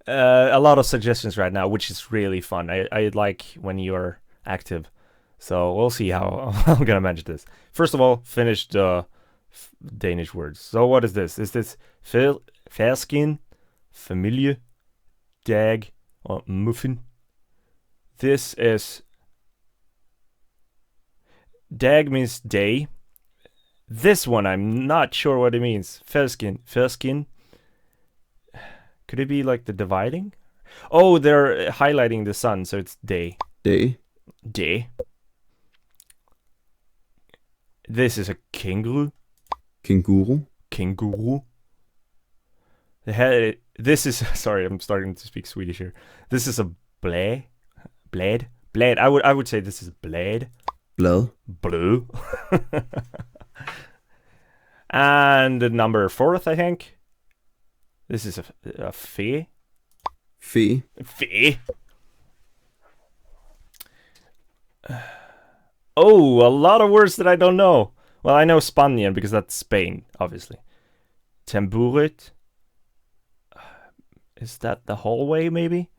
A lot of suggestions right now, which is really fun. I like when you're active. So we'll see how I'm gonna manage this. First of all, finish the Danish words. So what is this? Is this fersken, familie, dag, or muffin? This is... Dag means day. This one, I'm not sure what it means. Fersken. Could it be like the dividing? Oh, they're highlighting the sun, so it's day. Day. This is a kangaroo. Kenguru. This is... Sorry, I'm starting to speak Swedish here. This is a blade. I would say this is blade. Blad. Blue. And number 4th, I think. This is a fe. Fe. Oh, a lot of words that I don't know. Well, I know Spanian because that's Spain, obviously. Temburet. Is that the hallway, maybe?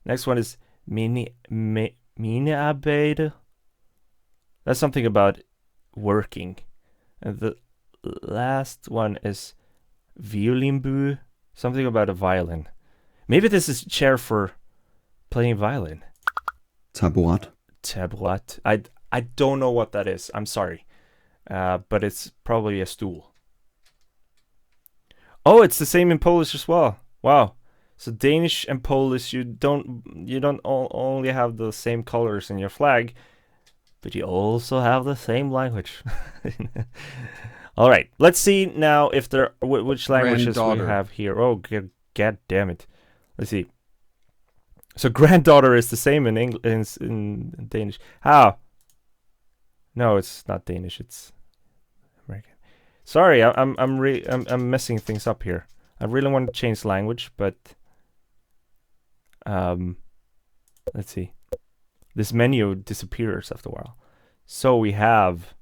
Next one is minearbeider. That's something about working. And the last one is violinbu. Something about a violin. Maybe this is chair for playing violin. Taburet. I don't know what that is. I'm sorry. But it's probably a stool. Oh, it's the same in Polish as well. Wow. So Danish and Polish, you don't only have the same colors in your flag. but you also have the same language. All right, let's see now if there which languages we Granddaughter. have here. Oh, god damn it! Let's see. So granddaughter is the same in in Danish. How? No, it's not Danish. It's American. Sorry, I'm messing things up here. I really want to change language, but let's see. This menu disappears after a while. So we have.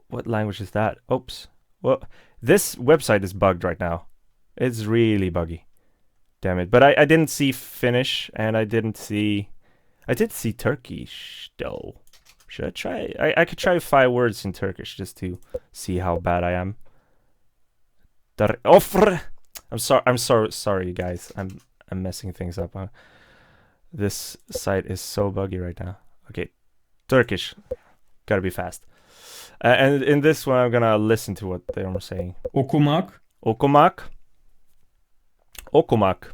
What language is that? Oops. Well, this website is bugged right now. It's really buggy. Damn it. But I didn't see Finnish, and I did see Turkish, though. Should I try? I could try 5 words in Turkish just to see how bad I am. I'm sorry, guys. I'm messing things up. This site is so buggy right now. Okay, Turkish. Gotta be fast. And in this one, I'm gonna listen to what they are saying. Okumak. Okumak. Okumak.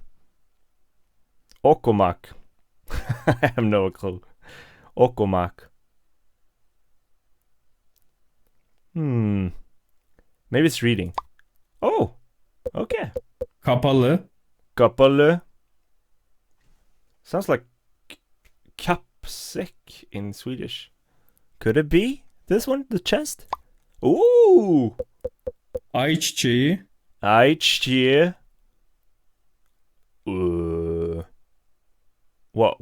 Okumak. I have no clue. Okumak. Maybe it's reading. Oh, okay. Kapalı. Kapalı. Sounds like kappsäck in Swedish. Could it be this one? The chest? Ooh. Ay çiçeği. Aichie. What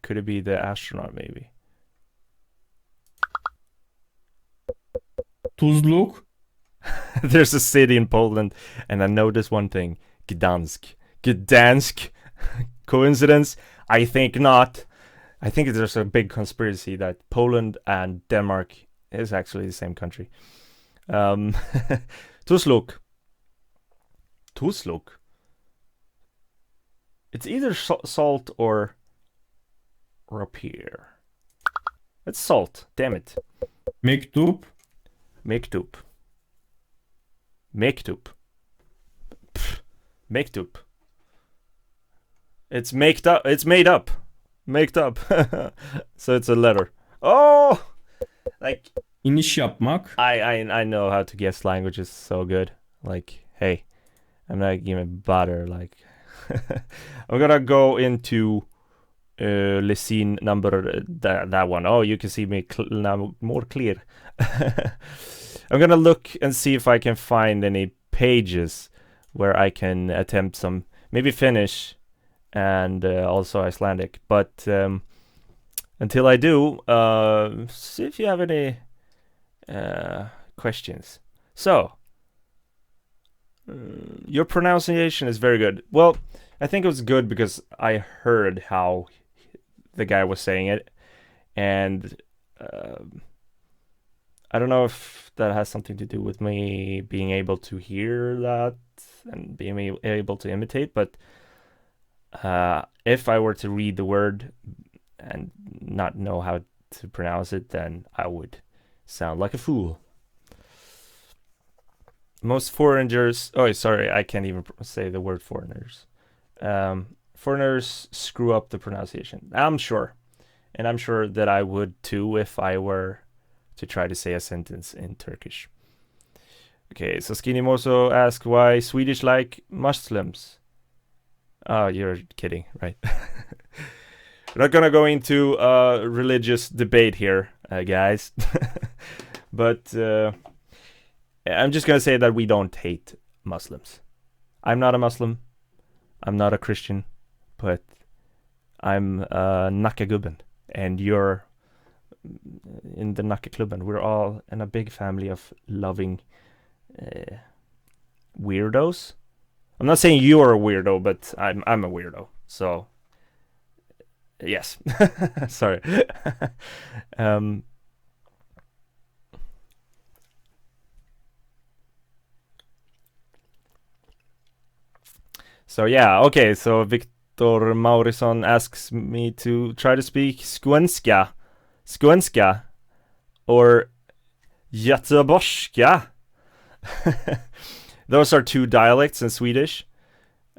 could it be the astronaut maybe? Tuzluk. There's a city in Poland, and I know this one thing. Gdansk. Gdansk. Coincidence? I think not. I think there's a big conspiracy that Poland and Denmark is actually the same country. Tuzluk. Tuzluk. It's either salt or up here. It's salt. Damn it. Mektup. Mektup. Mektup. Mektup. It's made up. It's made up. Made up. So it's a letter. Oh, like İniş yapmak. I know how to guess languages so good. Like, hey, I'm not even bother. Like, I'm gonna go into lesson number that one. Oh, you can see me now more clear. I'm gonna look and see if I can find any pages where I can attempt some maybe Finnish and also Icelandic. But until I do, see if you have any questions. So, your pronunciation is very good. Well, I think it was good because I heard how the guy was saying it, and I don't know if that has something to do with me being able to hear that and being able to imitate, but if I were to read the word and not know how to pronounce it, then I would sound like a fool. Most foreigners... Oh, sorry, I can't even say the word foreigners. Foreigners screw up the pronunciation. I'm sure. And I'm sure that I would too if I were to try to say a sentence in Turkish. Okay, so Skinny Moso asked why Swedish like Muslims. Oh, you're kidding, right? We're not gonna go into a religious debate here, guys. But I'm just gonna say that we don't hate Muslims. I'm not a Muslim. I'm not a Christian. But I'm Nackagubben. And you're in the Nackagubben. We're all in a big family of loving weirdos. I'm not saying you're a weirdo, but I'm a weirdo. So, yes. Sorry. So yeah, okay. So Victor Maurison asks me to try to speak skånska, or göteborgska. Those are 2 dialects in Swedish.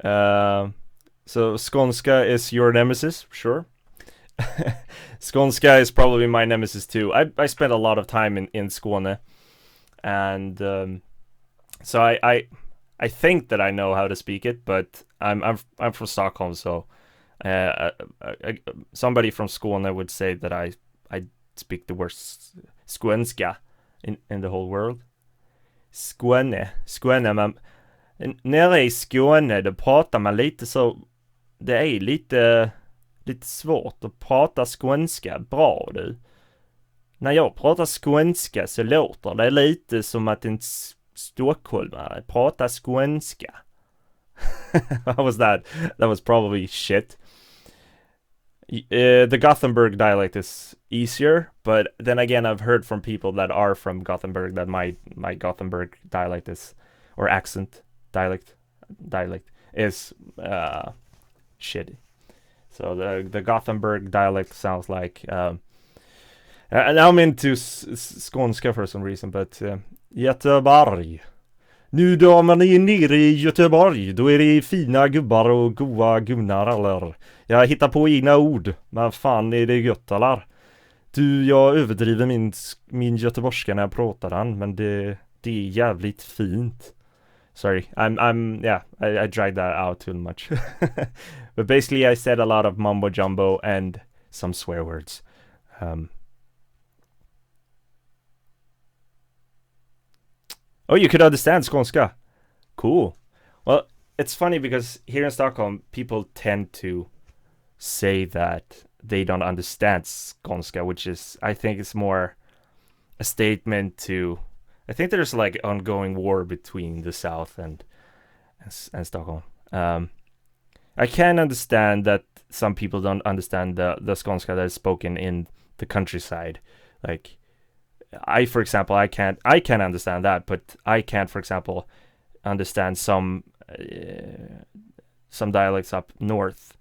So skånska is your nemesis, sure. Skånska is probably my nemesis too. I spent a lot of time in Skåne, and so I think that I know how to speak it, but I'm from Stockholm, so somebody from Skåne would say that I speak the worst skånska in the whole world. Skåne, men nere i Skåne då pratar man lite så, det är lite svårt att prata skånska bra du. När jag pratar skånska så låter det lite som att en stockholmare pratar skånska. How was that? That was probably shit. The Gothenburg dialect is easier, but then again, I've heard from people that are from Gothenburg that my Gothenburg dialect is, or accent dialect is shitty. So the Gothenburg dialect sounds like and I'm into skånska for some reason, but Göteborg. Nu då man är nere i Göteborg, då är det fina gubbar och goa gunnar eller. Jag hittar på egna ord, men fan är det gött eller? Du, jag överdriver min göteborgska när jag pratar den, men det är jävligt fint. Sorry, I dragged that out too much. But basically I said a lot of mumbo jumbo and some swear words. Oh, you could understand skånska. Cool. Well, it's funny because here in Stockholm, people tend to say that they don't understand skånska, which is, I think it's more a statement to, I think there's like ongoing war between the South and Stockholm. I can understand that some people don't understand the skånska that is spoken in the countryside. Like, for example, I can understand that, but I can't, for example, understand some dialects up north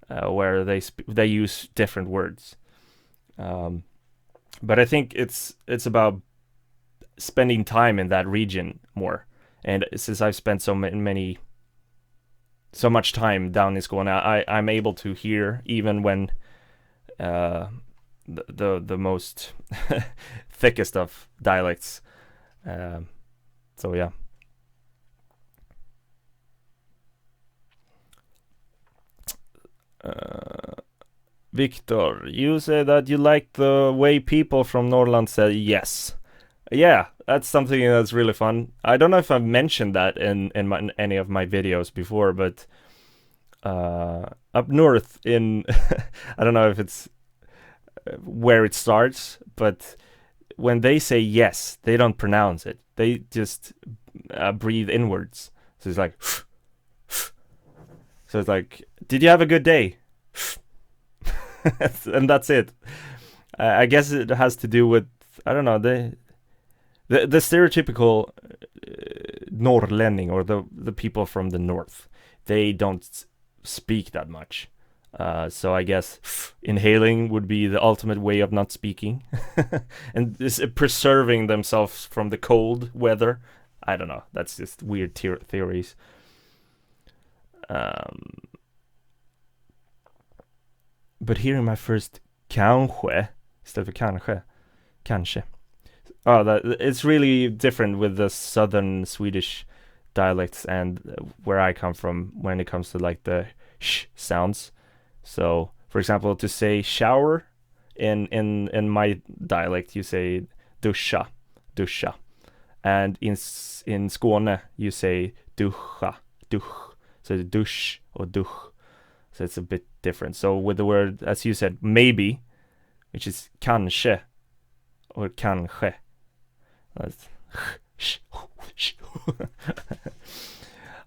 where they use different words. But I think it's about spending time in that region more. And since I've spent so much time down in Skåne, I'm able to hear even when the most thickest of dialects. So yeah. Victor, you say that you like the way people from Norrland say yes. Yeah, that's something that's really fun. I don't know if I've mentioned that in any of my videos before, but up north in I don't know if it's where it starts, but when they say yes, they don't pronounce it. They just breathe inwards. So it's like so it's like, did you have a good day? And that's it. I guess it has to do with, I don't know, the stereotypical norrlänning, or the people from the north. They don't speak that much. So I guess inhaling would be the ultimate way of not speaking. And preserving themselves from the cold weather. I don't know. That's just weird theories. But hearing my first kanske istället för kanske. Oh, it's really different with the southern Swedish dialects and where I come from when it comes to like the sh sounds. So, for example, to say shower in my dialect, you say duscha. And in Skåne, you say ducha. So dusch or dusch. So it's a bit different. So with the word, as you said, maybe, which is kanske or kanske.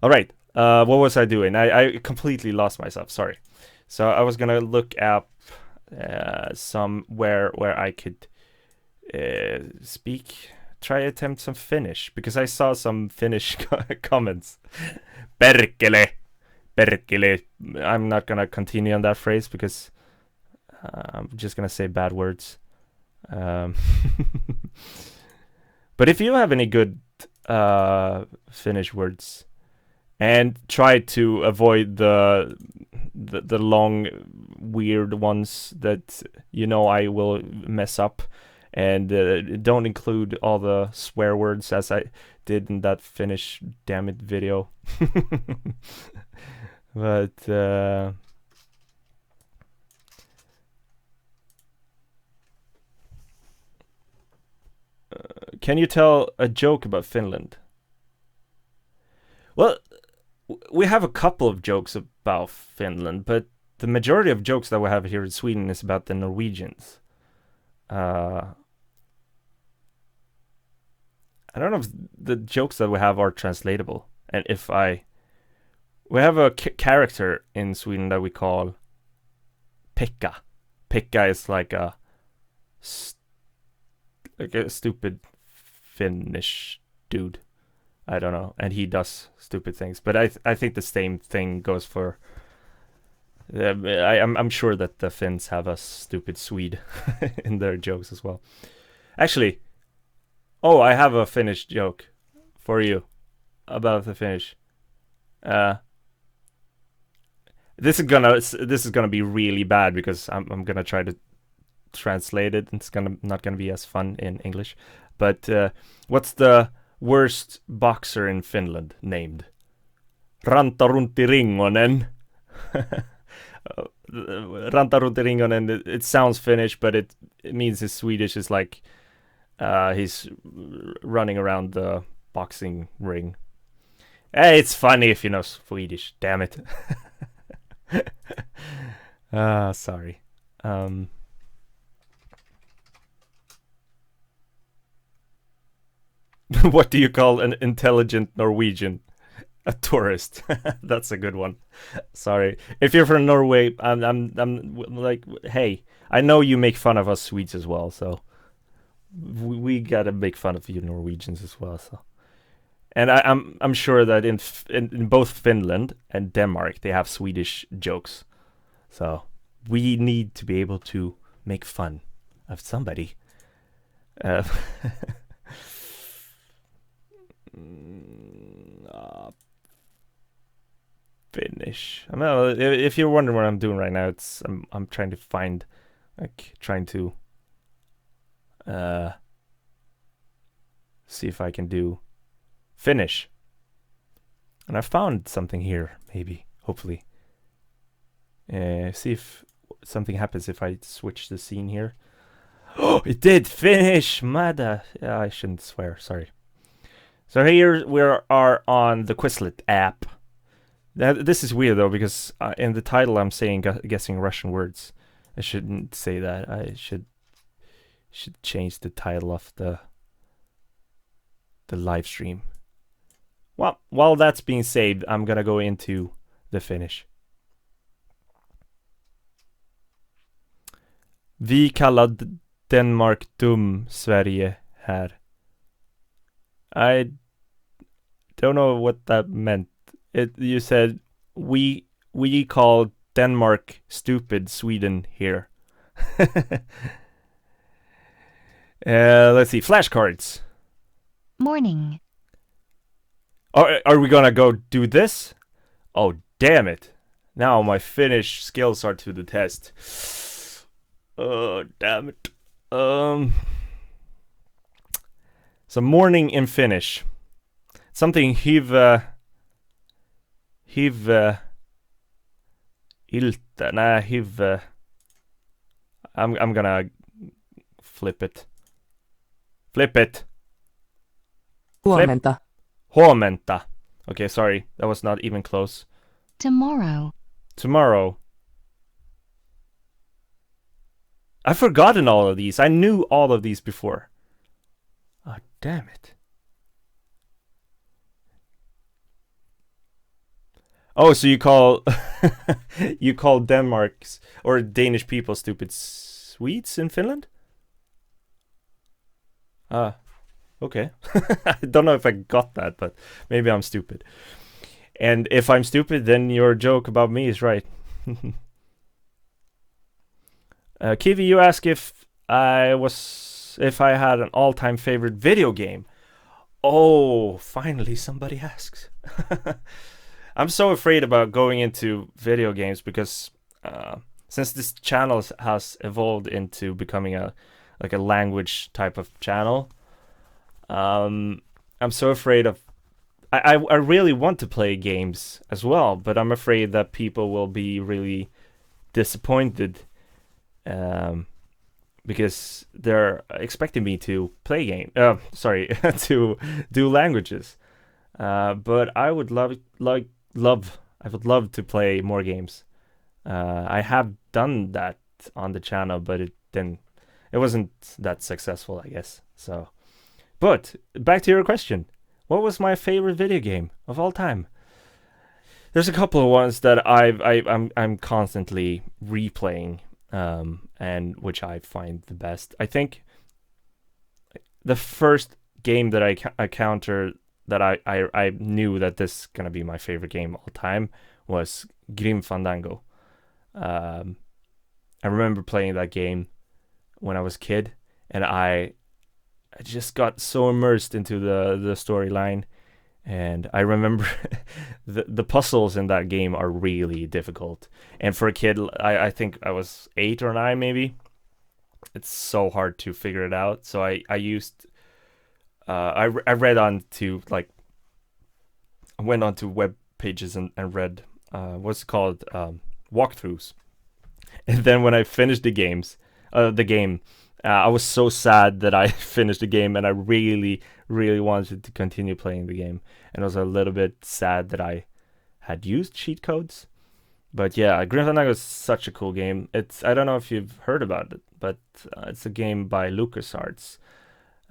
All right. What was I doing? I completely lost myself. Sorry. So I was gonna look up somewhere where I could attempt some Finnish, because I saw some Finnish comments. Perkele. I'm not gonna continue on that phrase because I'm just gonna say bad words. But if you have any good Finnish words, and try to avoid the long weird ones that I will mess up, and don't include all the swear words as I did in that Finnish damn it video. But can you tell a joke about Finland? Well, we have a couple of jokes about Finland, but the majority of jokes that we have here in Sweden is about the Norwegians. I don't know if the jokes that we have are translatable, and we have a character in Sweden that we call Pekka. Pekka is like a stupid Finnish dude. I don't know, and he does stupid things. But I think the same thing goes for. I'm sure that the Finns have a stupid Swede in their jokes as well. Actually, I have a Finnish joke for you about the Finnish. This is gonna be really bad because I'm gonna try to translate it. It's not gonna be as fun in English. But what's the worst boxer in Finland named? Rantarunti Ringonen. Rantarunti Ringonen. It sounds Finnish, but it means his Swedish is like he's running around the boxing ring. Hey, it's funny if you know Swedish. Damn it. Sorry. What do you call an intelligent Norwegian? A tourist. That's a good one. Sorry. If you're from Norway, I'm like, hey, I know you make fun of us Swedes as well, so we gotta make fun of you Norwegians as well. So, and I'm sure that in both Finland and Denmark they have Swedish jokes, so we need to be able to make fun of somebody. Finnish. I mean, if you're wondering what I'm doing right now, I'm trying to find, see if I can do Finnish, and I found something here. Maybe, hopefully, see if something happens if I switch the scene here. Oh, it did! Finnish, mother. I shouldn't swear. Sorry. So here we are on the Quizlet app. This is weird though, because in the title I'm saying guessing Russian words. I shouldn't say that. I should change the title of the live stream. Well, while that's being saved, I'm gonna go into the Finnish. Vi kallade Danmark dum, Sverige här. I don't know what that meant. You said we call Denmark stupid, Sweden here. Let's see, flashcards. Morning. Are we gonna go do this? Oh, damn it. Now my Finnish skills are to the test. Oh, damn it. So morning in Finnish. Something ilta. Nah, I'm gonna flip it. Flip it. Huomenta. Huomenta. Okay, sorry. That was not even close. Tomorrow. Tomorrow. I've forgotten all of these. I knew all of these before. Oh, damn it. Oh, so you call you call Denmark's or Danish people stupid Swedes in Finland? Okay. I don't know if I got that, but maybe I'm stupid. And if I'm stupid, then your joke about me is right. Kiwi, you ask if I had an all-time favorite video game. Oh, finally somebody asks. I'm so afraid about going into video games because since this channel has evolved into becoming a language type of channel, I'm so afraid of. I really want to play games as well, but I'm afraid that people will be really disappointed, because they're expecting me to play to do languages. But I would love. I would love to play more games. I have done that on the channel, but it wasn't that successful, I guess. So, but back to your question. What was my favorite video game of all time? There's a couple of ones that I'm constantly replaying, and which I find the best. I think the first game that I countered that I knew that this is gonna be my favorite game all time was Grim Fandango. I remember playing that game when I was a kid, and I just got so immersed into the storyline, and I remember the puzzles in that game are really difficult. And for a kid, I think I was 8 or 9 maybe. It's so hard to figure it out. So I used I read on to I went onto web pages and read what's it called, walkthroughs. And then when I finished the game, I was so sad that I finished the game, and I really, really wanted to continue playing the game. And I was a little bit sad that I had used cheat codes. But yeah, Grim Fandango is such a cool game. I don't know if you've heard about it, but it's a game by LucasArts.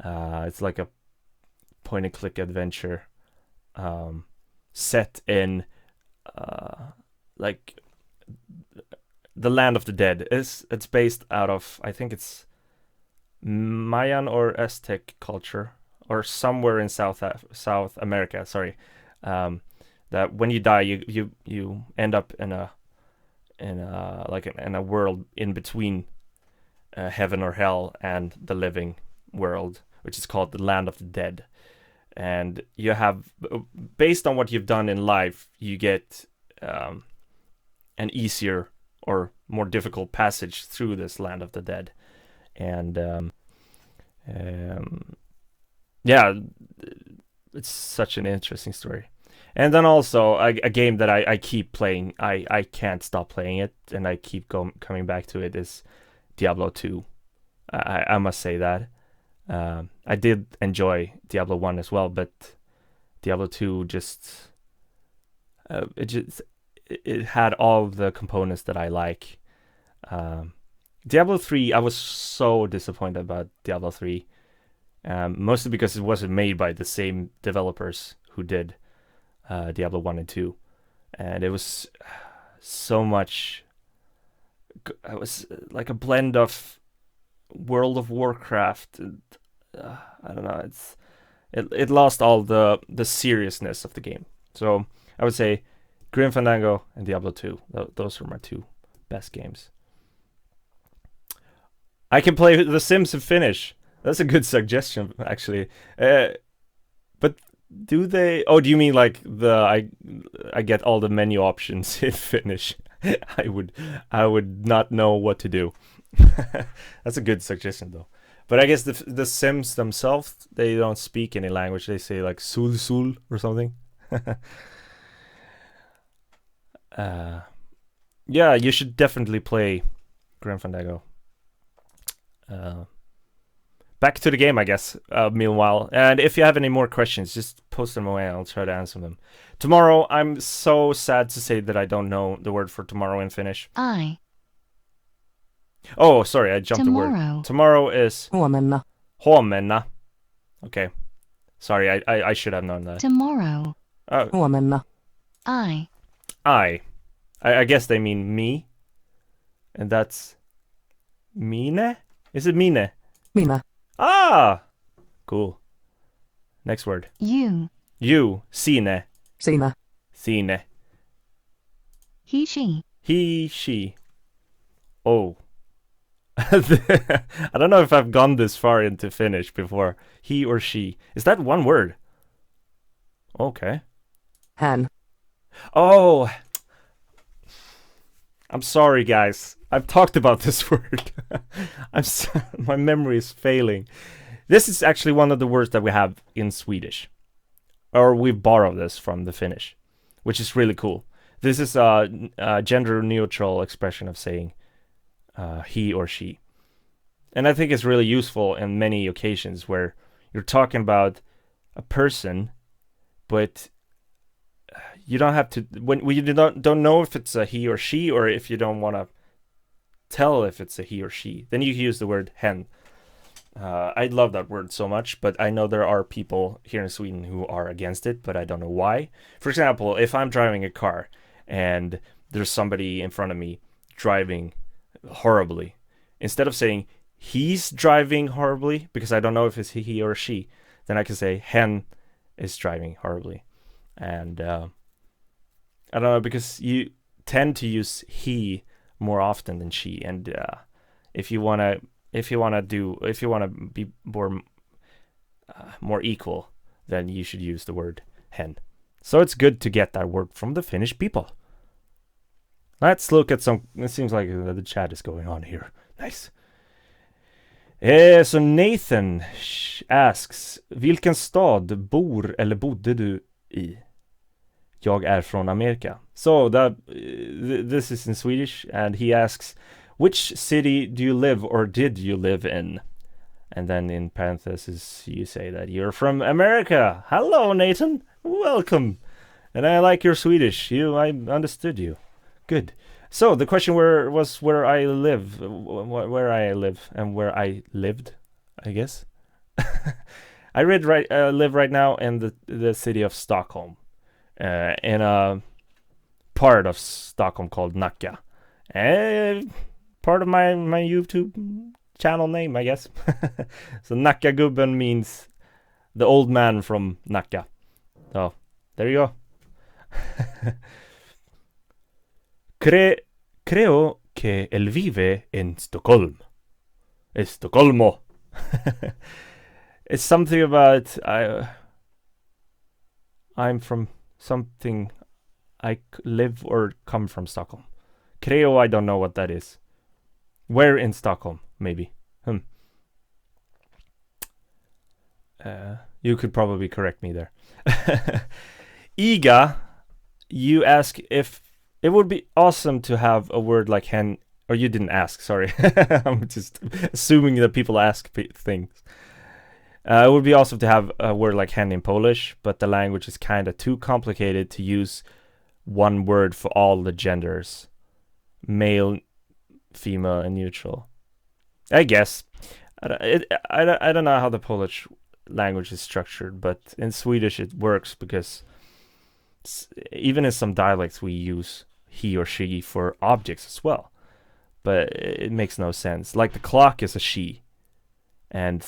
It's like a point-and-click adventure set in the land of the dead. It's based out of, I think it's Mayan or Aztec culture, or somewhere in South America. Sorry, that when you die, you end up in a world in between heaven or hell and the living world, which is called the land of the dead. And you have, based on what you've done in life, you get an easier or more difficult passage through this land of the dead. And yeah, it's such an interesting story. And then also a game that I keep playing, I can't stop playing it, and I keep coming back to it, is Diablo 2. I must say that. I did enjoy Diablo 1 as well, but Diablo 2 it had all the components that I like. Diablo 3, I was so disappointed about Diablo 3, mostly because it wasn't made by the same developers who did Diablo 1 and 2, and it was so much. It was like a blend of World of Warcraft. And, I don't know. It lost all the seriousness of the game. So I would say Grim Fandango and Diablo 2. Those are my two best games. I can play The Sims in Finnish. That's a good suggestion, actually. But do they? Oh, do you mean like I get all the menu options in Finnish? I would not know what to do. That's a good suggestion, though. But I guess the Sims themselves, they don't speak any language. They say like sul sul or something. Yeah, you should definitely play Grim Fandango. Back to the game, I guess, meanwhile. And if you have any more questions, just post them away. I'll try to answer them. Tomorrow, I'm so sad to say that I don't know the word for tomorrow in Finnish. Oh, sorry, I jumped Tomorrow. the word. Tomorrow is Huomenna. huomenna. Okay. Sorry, I should have known that. Tomorrow. Huomenna. I. I guess they mean me. And that's mine? Is it mine? Minä. Ah! Cool. Next word. You. You. Sine. Sinä. Sine. He, she. He, she. Oh. I don't know if I've gone this far into Finnish before. He or she. Is that one word? Okay. Hän. Oh. I'm sorry, guys. I've talked about this word. My memory is failing. This is actually one of the words that we have in Swedish, or we borrow this from the Finnish, which is really cool. This is a gender neutral expression of saying he or she, and I think it's really useful in many occasions where you're talking about a person, but you don't have to when you don't know if it's a he or she, or if you don't want to tell if it's a he or she, then you use the word hen. I love that word so much, but I know there are people here in Sweden who are against it, but I don't know why. For example, if I'm driving a car and there's somebody in front of me driving horribly, instead of saying he's driving horribly, because I don't know if it's he or she, then I can say hen is driving horribly. And I don't know, because you tend to use he more often than she, and if you want to be more equal, then you should use the word hen. So it's good to get that word from the Finnish people. Let's look at some. It seems like the chat is going on here. Nice. So Nathan asks, vilken stad bor eller bodde du i? Jag är från Amerika. So this is in Swedish, and he asks, which city do you live or did you live in? And then in parentheses you say that you're from America. Hello, Nathan. Welcome. And I like your Swedish. I understood you. Good. So the question was where I live and where I lived, I guess. I live right now in the city of Stockholm, in a part of Stockholm called Nacka. Part of my YouTube channel name, I guess. So Nackagubben means the old man from Nacka. So there you go. Creo que él vive en Stockholm. Estocolmo. It's something about I'm from something. I live or come from Stockholm. Creo, I don't know what that is. Where in Stockholm? Maybe. You could probably correct me there. Iga, you ask if it would be awesome to have a word like hen, or you didn't ask, sorry. I'm just assuming that people ask things. It would be awesome to have a word like hen in Polish, but the language is kind of too complicated to use one word for all the genders. Male, female, and neutral. I guess. I don't know how the Polish language is structured, but in Swedish it works because even in some dialects we use he or she for objects as well. But it makes no sense. Like the clock is a she, and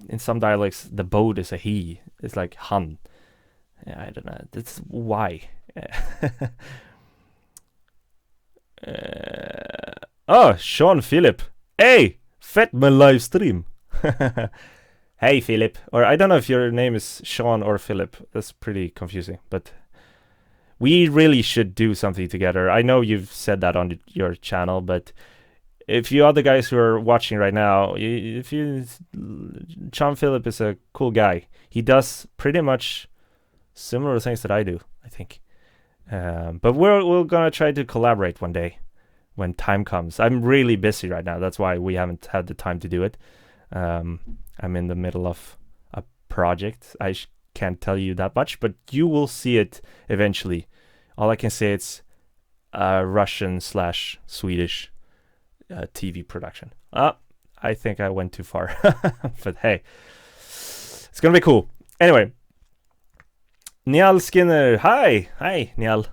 in some dialects the boat is a he. It's like han. I don't know. That's why. Sean Philip. Hey, fett med livestream. Hey Philip, or I don't know if your name is Sean or Philip. That's pretty confusing, but we really should do something together. I know you've said that on your channel, but if you other guys who are watching right now, Sean Philip is a cool guy. He does pretty much similar things that I do, I think. But we're gonna try to collaborate one day when time comes. I'm really busy right now. That's why we haven't had the time to do it. I'm in the middle of a project. I can't tell you that much, but you will see it eventually. All I can say it's a Russian/Swedish TV production. I think I went too far, but hey, it's gonna be cool. Anyway, Niall Skinner, hi Niall.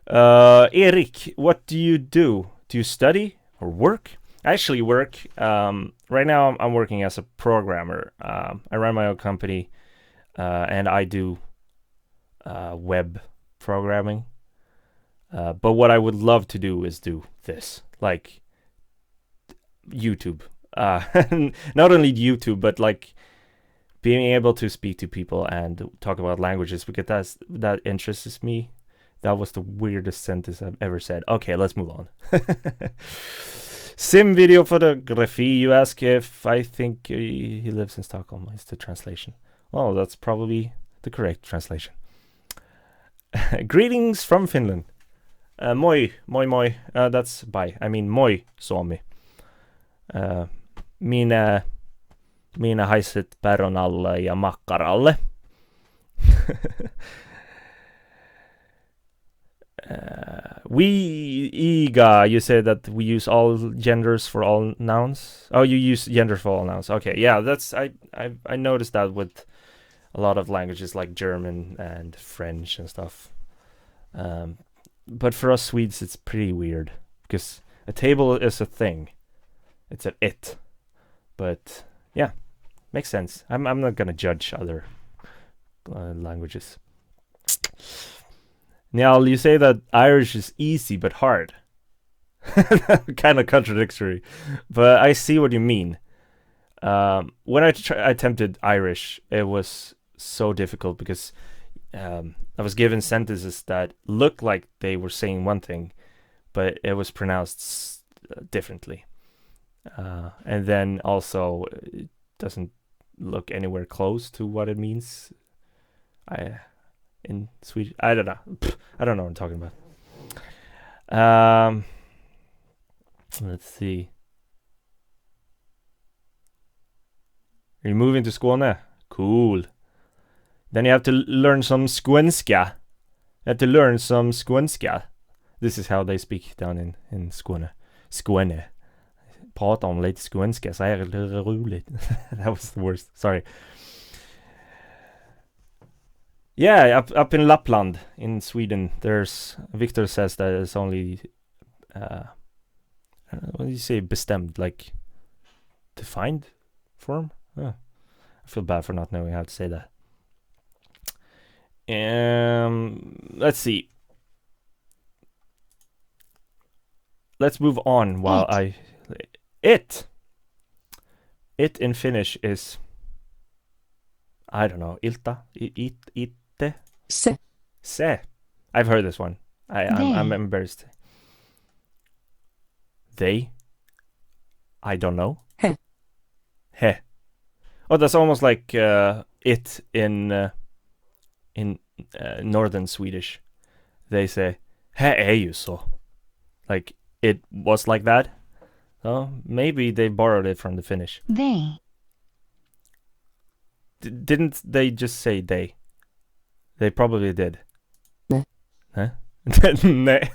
Erik, what do you do? Do you study or work? I actually work. Right now I'm working as a programmer. I run my own company, and I do web programming. But what I would love to do is do this, like YouTube. Not only YouTube, but like being able to speak to people and talk about languages, because that interests me. That was the weirdest sentence I've ever said. Okay, let's move on. Sim video photography. You ask if I think he lives in Stockholm. Is the translation. Oh, that's probably the correct translation. Greetings from Finland. Moi. That's bye. I mean moi Suomi. Minä haiset päronalle ja makkaralle. You said that we use all genders for all nouns. Oh, you use gender for all nouns. Okay, yeah, that's I noticed that with a lot of languages like German and French and stuff. But for us Swedes, it's pretty weird because a table is a thing. It's an it. But yeah, makes sense. I'm not gonna judge other languages. Now, you say that Irish is easy but hard. Kind of contradictory, but I see what you mean. When I attempted Irish, it was so difficult because I was given sentences that looked like they were saying one thing, but it was pronounced differently. And then also, it doesn't look anywhere close to what it means. In Swedish, I don't know. I don't know what I'm talking about. Let's see. Are you moving to Skåne? Cool. Then you have to learn some skånska. You have to learn some skånska. This is how they speak down in Skåne. Skåne. Prata om lite skånska så är det roligt. That was the worst. Sorry. Yeah, up in Lapland in Sweden, Victor says that it's only what do you say, bestämd, like defined form? I feel bad for not knowing how to say that. Let's see. Let's move on while It in Finnish is, I don't know, ilta, itte, se. I've heard this one. I'm embarrassed. They. I don't know. He. Oh, that's almost like it in northern Swedish. They say he är ju så. Like it was like that. So maybe they borrowed it from the Finnish. They. Didn't they just say they? They probably did. Ne. Huh? Ne.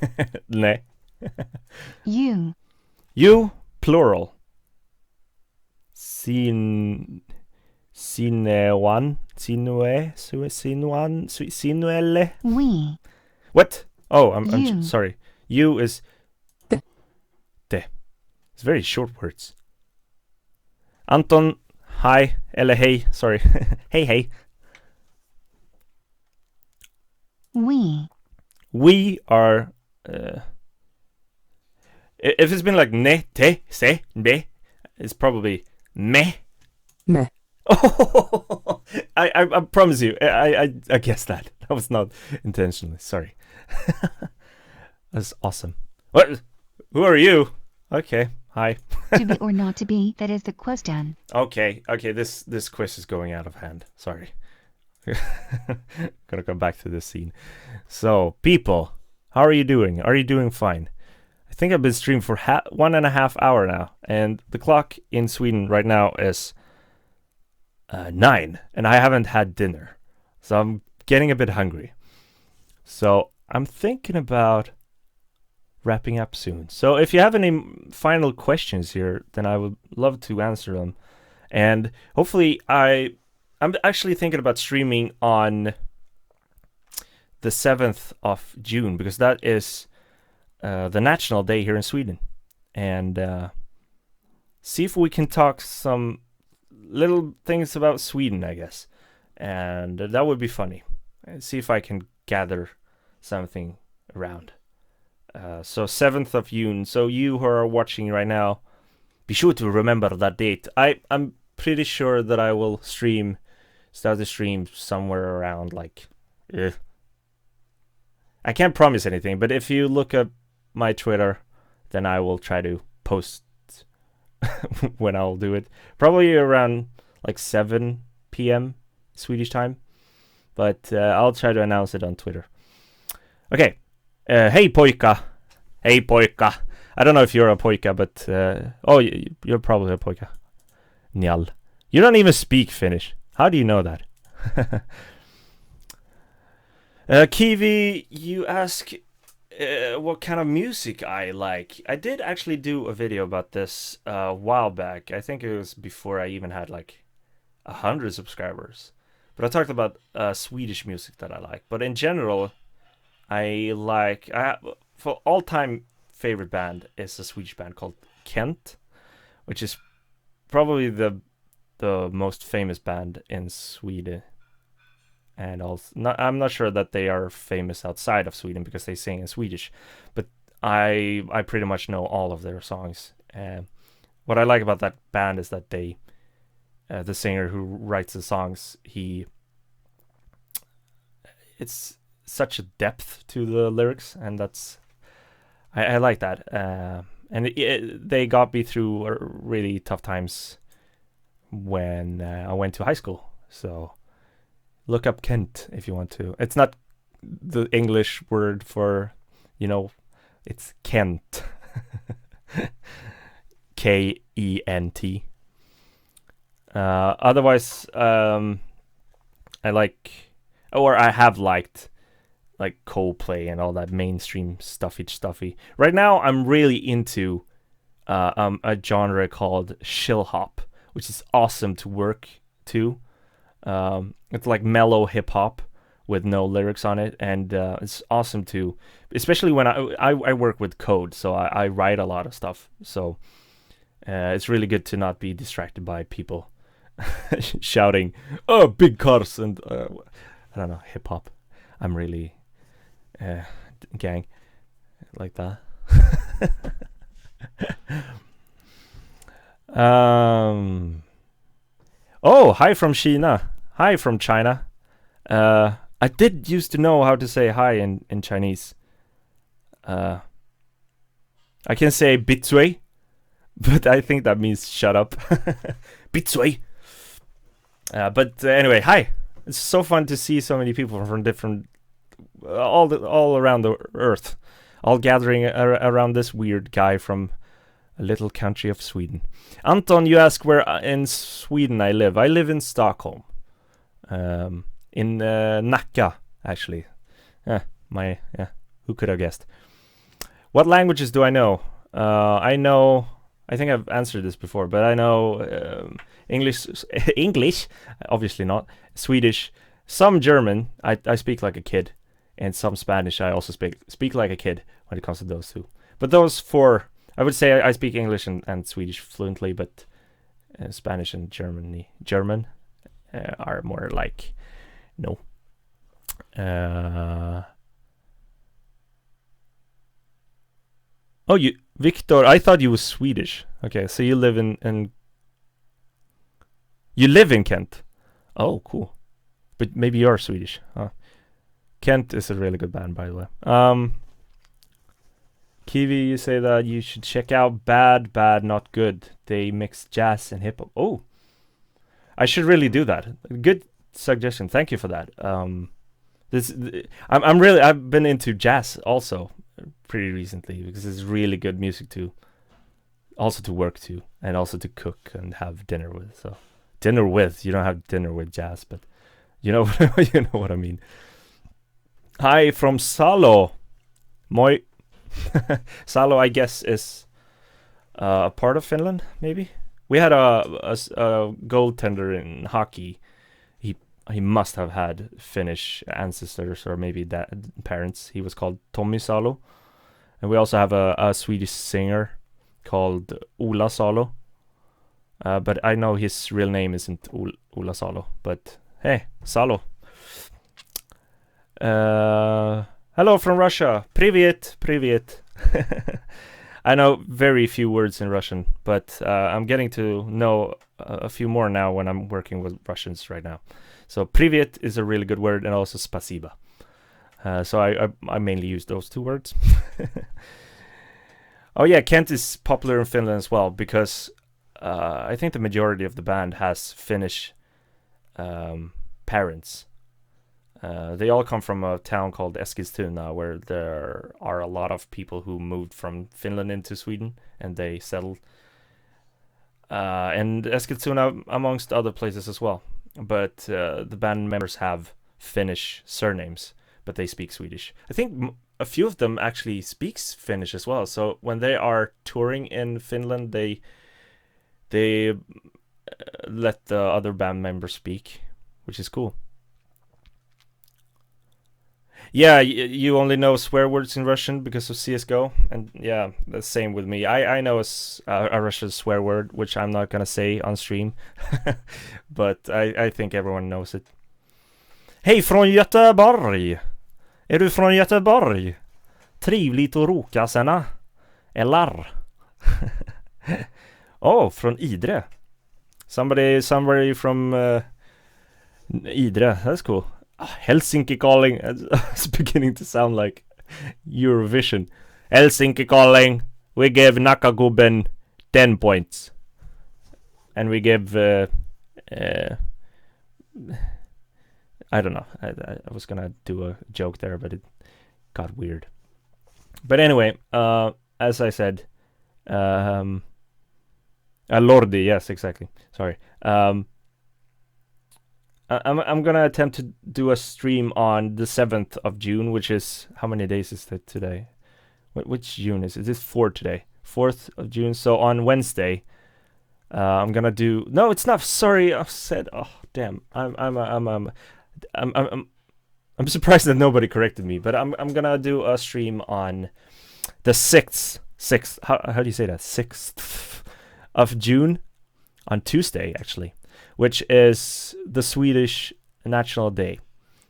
Ne. You. You, plural. Sinuelle. We. What? Oh, I'm You. sorry. You is de. It's very short words. Anton, hi. Eller hey, sorry. Hey. We. We are... if it's been like ne, te, se, be, it's probably me. Me. Oh, I promise you, I guessed that. That was not intentionally. Sorry. That's awesome. What? Who are you? Okay. Hi. To be or not to be, that is the question. Okay. This quiz is going out of hand. Sorry. Gonna come back to this scene. So, people, how are you doing? Are you doing fine? I think I've been streaming for 1.5 hours now, and the clock in Sweden right now is 9, and I haven't had dinner, so I'm getting a bit hungry. So I'm thinking about wrapping up soon. So if you have any final questions here, then I would love to answer them. And hopefully I'm actually thinking about streaming on the 7th of June, because that is the National Day here in Sweden. And see if we can talk some little things about Sweden, I guess. And that would be funny. And see if I can gather something around. So 7th of June. So you who are watching right now, be sure to remember that date. I'm pretty sure that I will start the stream somewhere around like I can't promise anything, but if you look up my Twitter, then I will try to post when I'll do it. Probably around like 7 p.m. Swedish time. But I'll try to announce it on Twitter. Okay. Hey pojka. Hey pojka. I don't know if you're a pojka, but... you're probably a pojka. Njal. You don't even speak Finnish. How do you know that? Kiwi, you ask what kind of music I like. I did actually do a video about this a while back. I think it was before I even had like 100 subscribers. But I talked about Swedish music that I like. But in general, for all-time favorite band is a Swedish band called Kent, which is probably the most famous band in Sweden. And also, I'm not sure that they are famous outside of Sweden because they sing in Swedish, but I pretty much know all of their songs. What I like about that band is that the singer who writes the songs, it's such a depth to the lyrics, and I like that. And they got me through really tough times when I went to high school. So look up Kent if you want to. It's not the English word for, it's Kent. Kent. Otherwise, I have liked like Coldplay and all that mainstream stuffy. Right now, I'm really into a genre called chill hop, which is awesome to work to. It's like mellow hip hop with no lyrics on it, and it's awesome to, especially when I work with code, so I write a lot of stuff. So it's really good to not be distracted by people shouting, "Oh, big cars!" and I don't know, hip hop. I'm really gang like that. Oh, hi from China. Hi from China. I did used to know how to say hi in Chinese. I can say bitsui, but I think that means shut up. Bitsui. But anyway, hi. It's so fun to see so many people from different, all around the earth, all gathering around this weird guy from a little country of Sweden. Anton, you ask where in Sweden I live. I live in Stockholm. In Nacka, actually. Who could have guessed? What languages do I know? I think I've answered this before, but I know English, obviously not, Swedish, some German, I speak like a kid, and some Spanish, I also speak like a kid when it comes to those two. But those four, I would say I speak English and Swedish fluently, but Spanish and German are more like, no. Victor, I thought you were Swedish. Okay, so you live in you live in Kent. Oh, cool. But maybe you're Swedish. Huh? Kent is a really good band, by the way. Kiwi, you say that you should check out Bad, Not Good. They mix jazz and hip hop. Oh, I should really do that. Good suggestion. Thank you for that. I've been into jazz also pretty recently because it's really good music to work to and also to cook and have dinner with. So dinner with, you don't have dinner with jazz, but you know you know what I mean. Hi from Salo. Moi. Salo, I guess, is a part of Finland, maybe. We had a goaltender in hockey. He must have had Finnish ancestors or maybe parents. He was called Tommy Salo. And we also have a Swedish singer called Ola Salo. But I know his real name isn't Ola Salo. But hey, Salo. Hello from Russia. Привет. I know very few words in Russian, but I'm getting to know a few more now when I'm working with Russians right now. So привет is a really good word, and also спасибо. So I mainly use those two words. Oh yeah, Kent is popular in Finland as well because I think the majority of the band has Finnish parents. They all come from a town called Eskilstuna, where there are a lot of people who moved from Finland into Sweden, and they settled. And Eskilstuna, amongst other places as well. But the band members have Finnish surnames, but they speak Swedish. I think a few of them actually speaks Finnish as well. So when they are touring in Finland, they let the other band members speak, which is cool. Yeah, you only know swear words in Russian because of CSGO, and yeah, the same with me. I know a Russian swear word, which I'm not gonna say on stream, but I think everyone knows it. Hej från Göteborg! Är du från Göteborg? Trivligt att roka sena. Eller? Oh, från Idre. Somebody from Idre. That's cool. Helsinki calling. It's beginning to sound like Eurovision. Helsinki calling. We give Nackagubben 10 points. And we give I don't know. I was gonna do a joke there, but it got weird. But anyway, as I said, Lordi, yes, exactly. Sorry. I'm gonna attempt to do a stream on the 7th of June, which is, how many days is that today? Which June is it? This 4 today, 4th of June. So on Wednesday, I'm gonna do. No, it's not. Sorry, I said. Oh damn. I'm surprised that nobody corrected me, but I'm gonna do a stream on the 6th. How do you say that? 6th of June, on Tuesday actually, which is the Swedish National Day.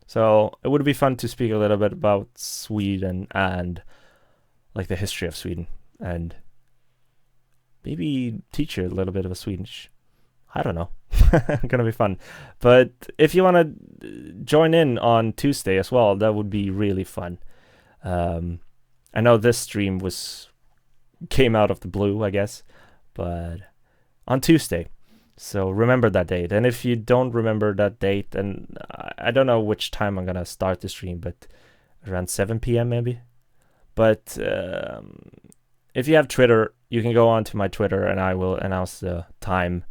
So it would be fun to speak a little bit about Sweden and like the history of Sweden, and maybe teach you a little bit of Swedish. I don't know. Gonna be fun. But if you want to join in on Tuesday as well, that would be really fun. I know this stream came out of the blue, I guess, but on Tuesday. So remember that date. And if you don't remember that date, then I don't know which time I'm gonna start the stream, but around 7 p.m. maybe. But if you have Twitter, you can go on to my Twitter and I will announce the time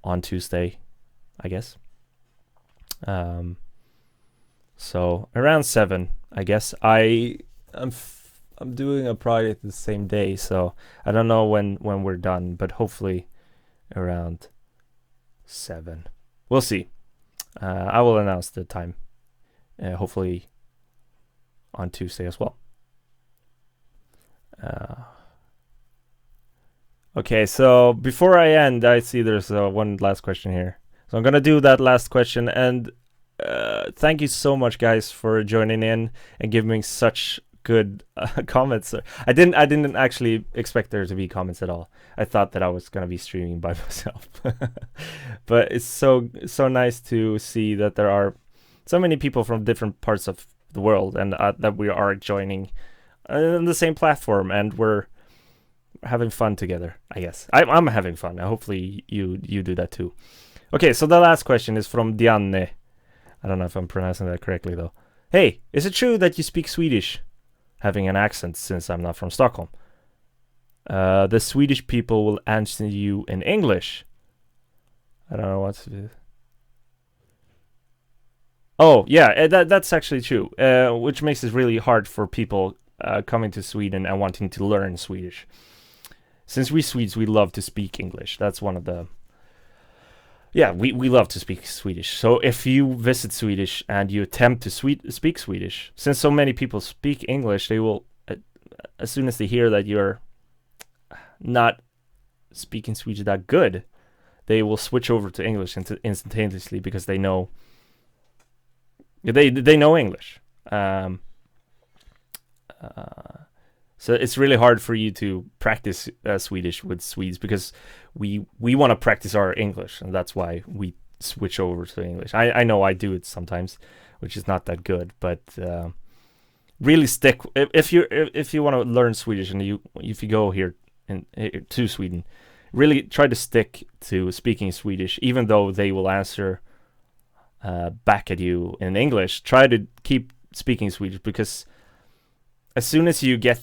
on Tuesday, I guess. So around 7, I guess. I'm doing a project the same day, so I don't know when we're done, but hopefully around 7. We'll see. I will announce the time, hopefully on Tuesday as well. Okay, so before I end, I see there's one last question here. So I'm gonna do that last question, and thank you so much, guys, for joining in and giving such good comments. I didn't actually expect there to be comments at all. I thought that I was gonna be streaming by myself, but it's so nice to see that there are so many people from different parts of the world, and that we are joining on the same platform, and we're having fun together, I guess. I'm having fun. Hopefully you do that too. Okay, so the last question is from Diane. I don't know if I'm pronouncing that correctly though. Hey, is it true that you speak Swedish? Having an accent, since I'm not from Stockholm. The Swedish people will answer you in English. I don't know what's... Oh, yeah, that's actually true. Which makes it really hard for people coming to Sweden and wanting to learn Swedish. Since we Swedes, we love to speak English. That's one of the... Yeah, we love to speak Swedish. So if you visit Swedish and you attempt to speak Swedish, since so many people speak English, they will, as soon as they hear that you're not speaking Swedish that good, they will switch over to English instantaneously because they know they know English. So it's really hard for you to practice Swedish with Swedes because we want to practice our English, and that's why we switch over to English. I know I do it sometimes, which is not that good, but really stick if you want to learn Swedish and if you go here to Sweden, really try to stick to speaking Swedish, even though they will answer back at you in English. Try to keep speaking Swedish, because as soon as you get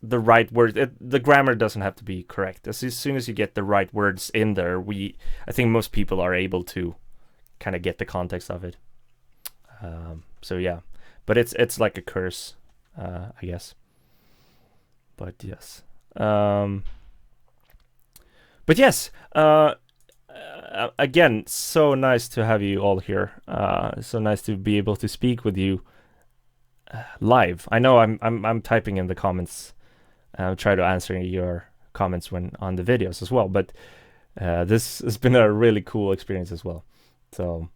the right words, the grammar doesn't have to be correct. As soon as you get the right words in there, I think most people are able to kind of get the context of it. So yeah, but it's like a curse, I guess. But yes, again, so nice to have you all here. So nice to be able to speak with you live. I know I'm typing in the comments. Try to answer your comments when on the videos as well. But this has been a really cool experience as well. So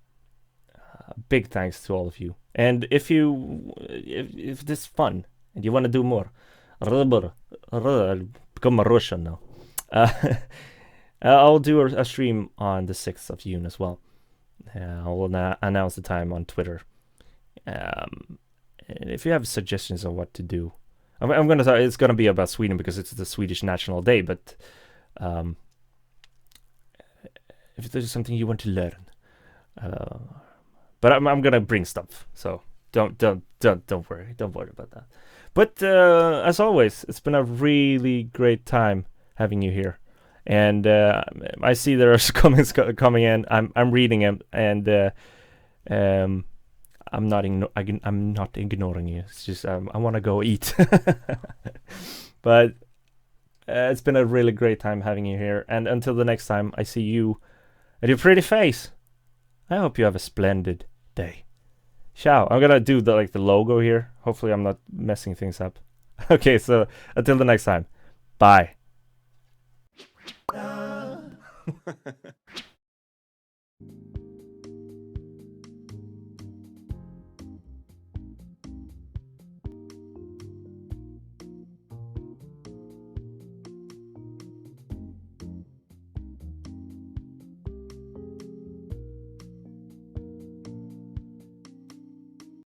big thanks to all of you. And if this is fun and you want to do more, become a Russian now. I'll do a stream on the 6th of June as well. I will announce the time on Twitter. And if you have suggestions on what to do, I'm gonna say it's gonna be about Sweden because it's the Swedish National Day. But if there's something you want to learn, but I'm gonna bring stuff, so don't worry about that. But as always, it's been a really great time having you here, and I see there's comments coming in. I'm reading them, and I'm not ignoring you. It's just I want to go eat. But it's been a really great time having you here, and until the next time I see you and your pretty face, I hope you have a splendid day. Ciao. I'm gonna do the logo here. Hopefully I'm not messing things up. Okay, so until the next time, bye.